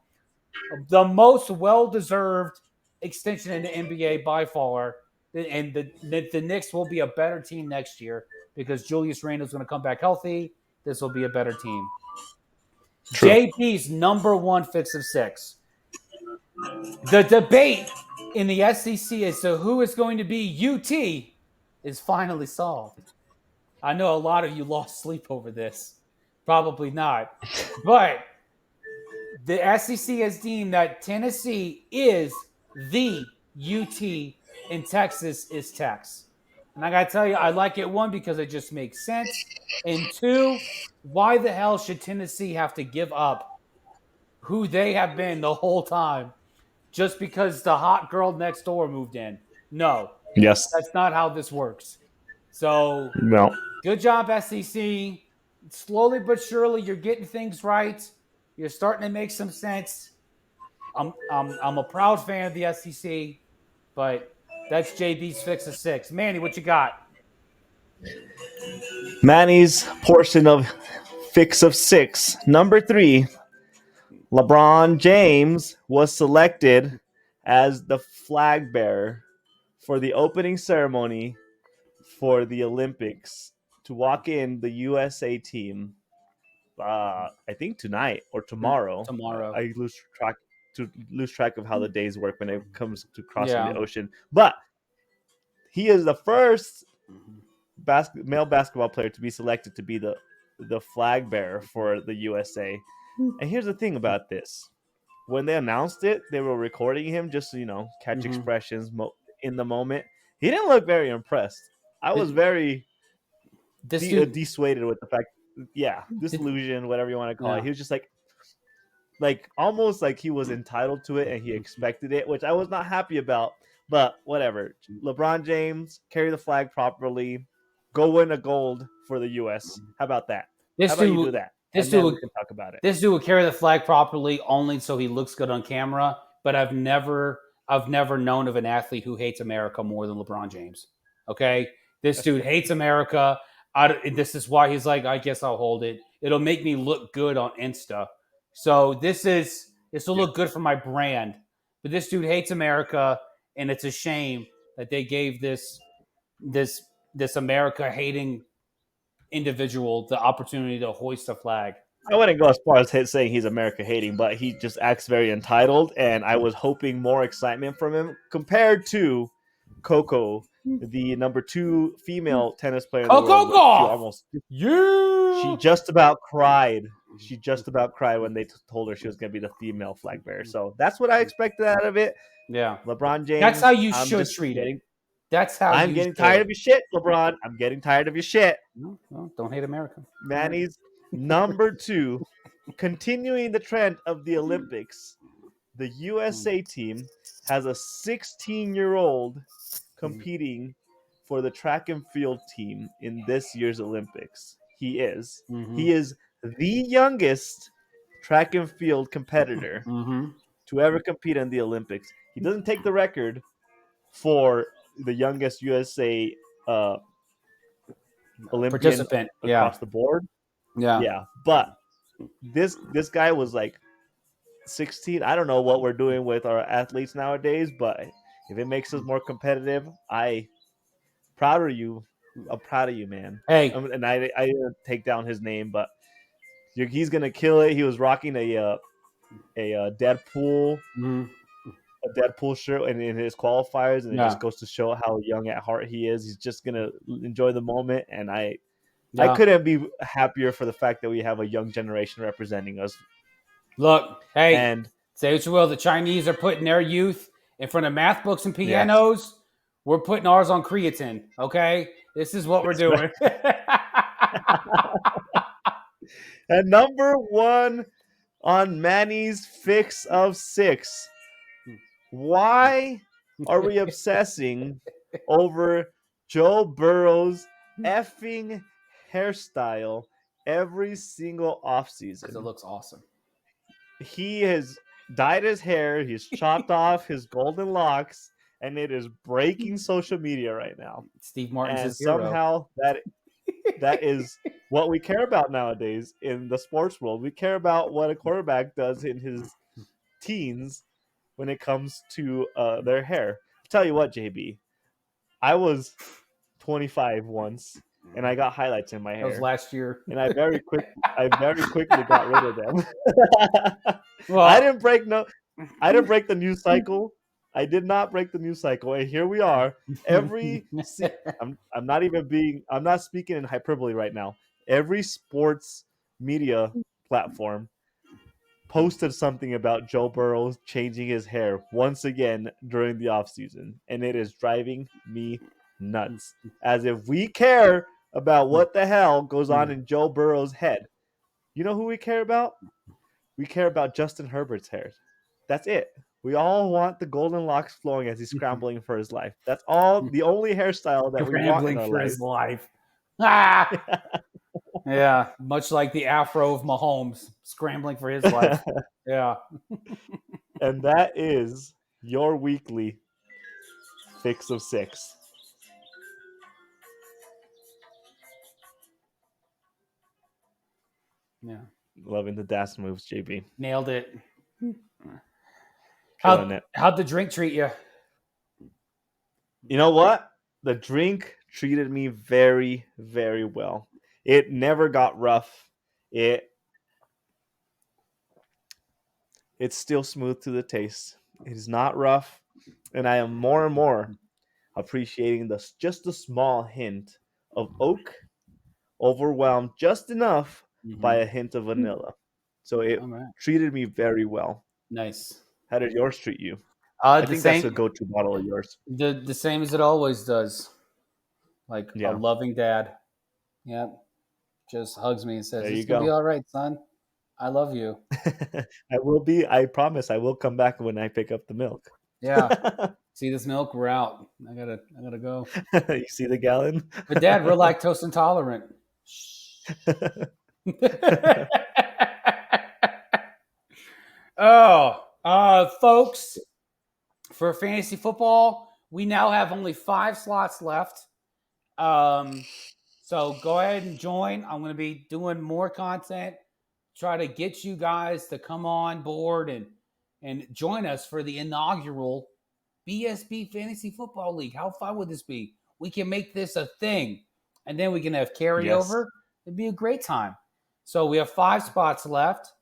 The most well-deserved extension in the NBA by far. And the Knicks will be a better team next year because Julius Randle is going to come back healthy. This will be a better team. True. JP's number one fix of 6. The debate in the SEC as to who is going to be UT is finally solved. I know a lot of you lost sleep over this. Probably not. But the SEC has deemed that Tennessee is the UT and Texas is Tex. And I got to tell you, I like it, one, because it just makes sense. And two, why the hell should Tennessee have to give up who they have been the whole time just because the hot girl next door moved in? No, Yes. that's not how this works. So No. good job, SEC. Slowly but surely, you're getting things right. You're starting to make some sense. I'm a proud fan of the SEC, but that's JB's fix of 6. Manny, what you got? Manny's portion of fix of 6. Number 3, LeBron James was selected as the flag bearer for the opening ceremony for the Olympics to walk in the USA team. I think tonight or tomorrow. Tomorrow. I lose track of how the days work when it comes to crossing Yeah. the ocean. But he is the first male basketball player to be selected to be the flag bearer for the USA. And here's the thing about this: when they announced it, they were recording him just to catch expressions in the moment. He didn't look very impressed. I was very dissuaded with the fact, disillusion, whatever you want to call it. He was just like almost like he was entitled to it and he expected it, which I was not happy about. But whatever. LeBron James, carry the flag properly, go win a gold for the U.S. How about that? How about you do that? This and then dude we can talk about it. This dude will carry the flag properly only so he looks good on camera. But I've never known of an athlete who hates America more than LeBron James. Okay, this dude hates America. This is why he's like, I guess I'll hold it. It'll make me look good on Insta. So this will look good for my brand. But this dude hates America, and it's a shame that they gave this America hating individual the opportunity to hoist a flag. I wouldn't go as far as saying he's America hating, but he just acts very entitled, and I was hoping more excitement from him compared to Coco, the number 2 female tennis player in the world. She just about cried. She just about cried when they told her she was going to be the female flag bearer. So that's what I expected out of it. Yeah, LeBron James. That's how you should treat it. That's how I'm getting tired of your shit, LeBron. I'm getting tired of your shit. No, don't hate America. Manny's number 2, continuing the trend of the Olympics, the USA team has a 16-year-old competing for the track and field team in this year's Olympics. He is the youngest track and field competitor to ever compete in the Olympics. He doesn't take the record for the youngest USA Olympian participant across the board. Yeah. But this guy was like 16. I don't know what we're doing with our athletes nowadays, but if it makes us more competitive, I'm proud of you, man. Hey, and I didn't take down his name, but he's gonna kill it. He was rocking a Deadpool. A Deadpool shirt and in his qualifiers, and it just goes to show how young at heart he is. He's just gonna enjoy the moment, and I couldn't be happier for the fact that we have a young generation representing us. Look, hey, and say what you will, the Chinese are putting their youth in front of math books and pianos, we're putting ours on creatine. Okay, this is what we're doing. And number one on Manny's fix of 6. Why are we obsessing over Joe Burrow's effing hairstyle every single offseason? Because it looks awesome. He has dyed his hair, he's chopped off his golden locks, and it is breaking social media right now. Steve Martin's And his hero. somehow that is what we care about nowadays in the sports world. We care about what a quarterback does in his teens when it comes to their hair. Tell you what, JB, I was 25 once, and I got highlights in my That was hair, last year. and I very quickly got rid of them. Well, I didn't break the news cycle. I did not break the news cycle, and here we are. I'm not speaking in hyperbole right now. Every sports media platform posted something about Joe Burrow changing his hair once again during the offseason, and it is driving me nuts. As if we care about what the hell goes on in Joe Burrow's head. You know who we care about? We care about Justin Herbert's hair. That's it. We all want the golden locks flowing as he's scrambling for his life. That's all. The only hairstyle that we want in scrambling our for life. his life. Ah! Yeah, much like the afro of Mahomes scrambling for his life. Yeah. And that is your weekly fix of 6. Yeah. Loving the DAS moves, JB. Nailed it. Killing it. How'd the drink treat you? You know what? The drink treated me very, very well. It never got rough. It's still smooth to the taste. It is not rough, and I am more and more appreciating just a small hint of oak, overwhelmed just enough by a hint of vanilla. So it treated me very well. Nice. How did yours treat you? I think Same, that's a go-to bottle of yours. The same as it always does. Like a loving dad. Yeah. Just hugs me and says, "It's gonna be all right, son. I love you." I will be. I promise I will come back when I pick up the milk. Yeah. See this milk? We're out. I gotta go. You see the gallon? But Dad, we're lactose intolerant. Folks, for fantasy football, we now have only 5 slots left. So go ahead and join. I'm going to be doing more content, try to get you guys to come on board and join us for the inaugural BSB Fantasy Football League. How fun would this be? We can make this a thing, and then we can have carryover. Yes. It'd be a great time. So we have 5 spots left.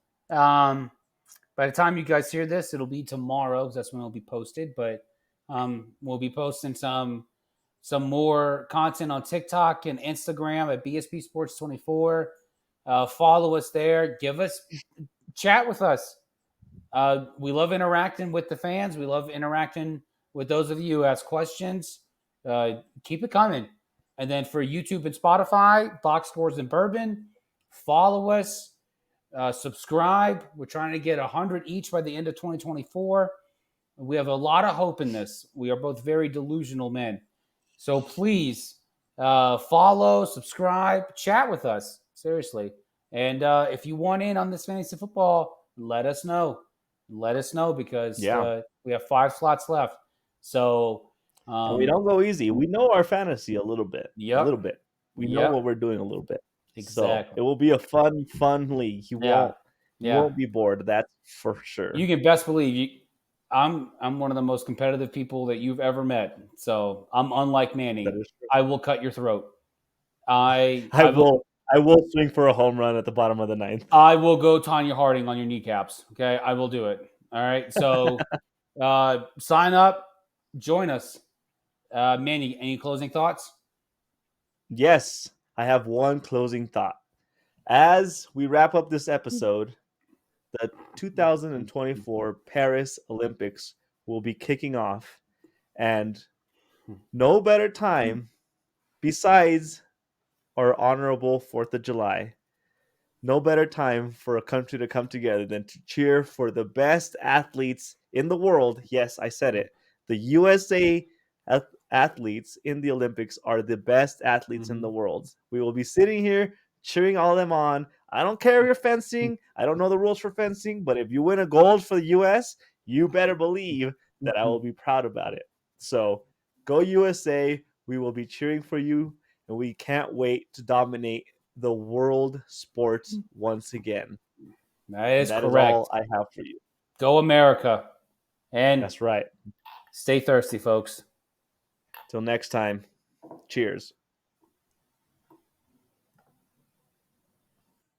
By the time you guys hear this, it'll be tomorrow because that's when it'll be posted. But we'll be posting some more content on TikTok and Instagram at BSB Sports 24. Follow us there. Chat with us. We love interacting with the fans. We love interacting with those of you who ask questions. Keep it coming. And then for YouTube and Spotify, Box Scores and Bourbon, follow us. Subscribe. We're trying to get 100 each by the end of 2024. We have a lot of hope in this. We are both very delusional men. So please follow, subscribe, chat with us. Seriously. And if you want in on this fantasy football, let us know. Let us know because we have 5 slots left. So we don't go easy. We know our fantasy a little bit. Yep. A little bit. We know what we're doing a little bit. Exactly. So it will be a fun league. You won't be bored. That's for sure. You can best believe I'm one of the most competitive people that you've ever met. So I'm unlike Manny. I will cut your throat. I will swing for a home run at the bottom of the 9th. I will go Tanya Harding on your kneecaps. Okay, I will do it. All right. So sign up, join us. Manny, any closing thoughts? Yes, I have one closing thought. As we wrap up this episode, the 2024 Paris Olympics will be kicking off, and no better time besides our honorable 4th of July. No better time for a country to come together than to cheer for the best athletes in the world. Yes, I said it. The USA athletes in the Olympics are the best athletes in the world. We will be sitting here cheering all of them on. I don't care if you're fencing. I don't know the rules for fencing, but if you win a gold for the US, you better believe that I will be proud about it. So go USA. We will be cheering for you, and we can't wait to dominate the world sports once again. That is And that is correct. all I have for you. Go America. And That's right. stay thirsty, folks. Till next time, cheers.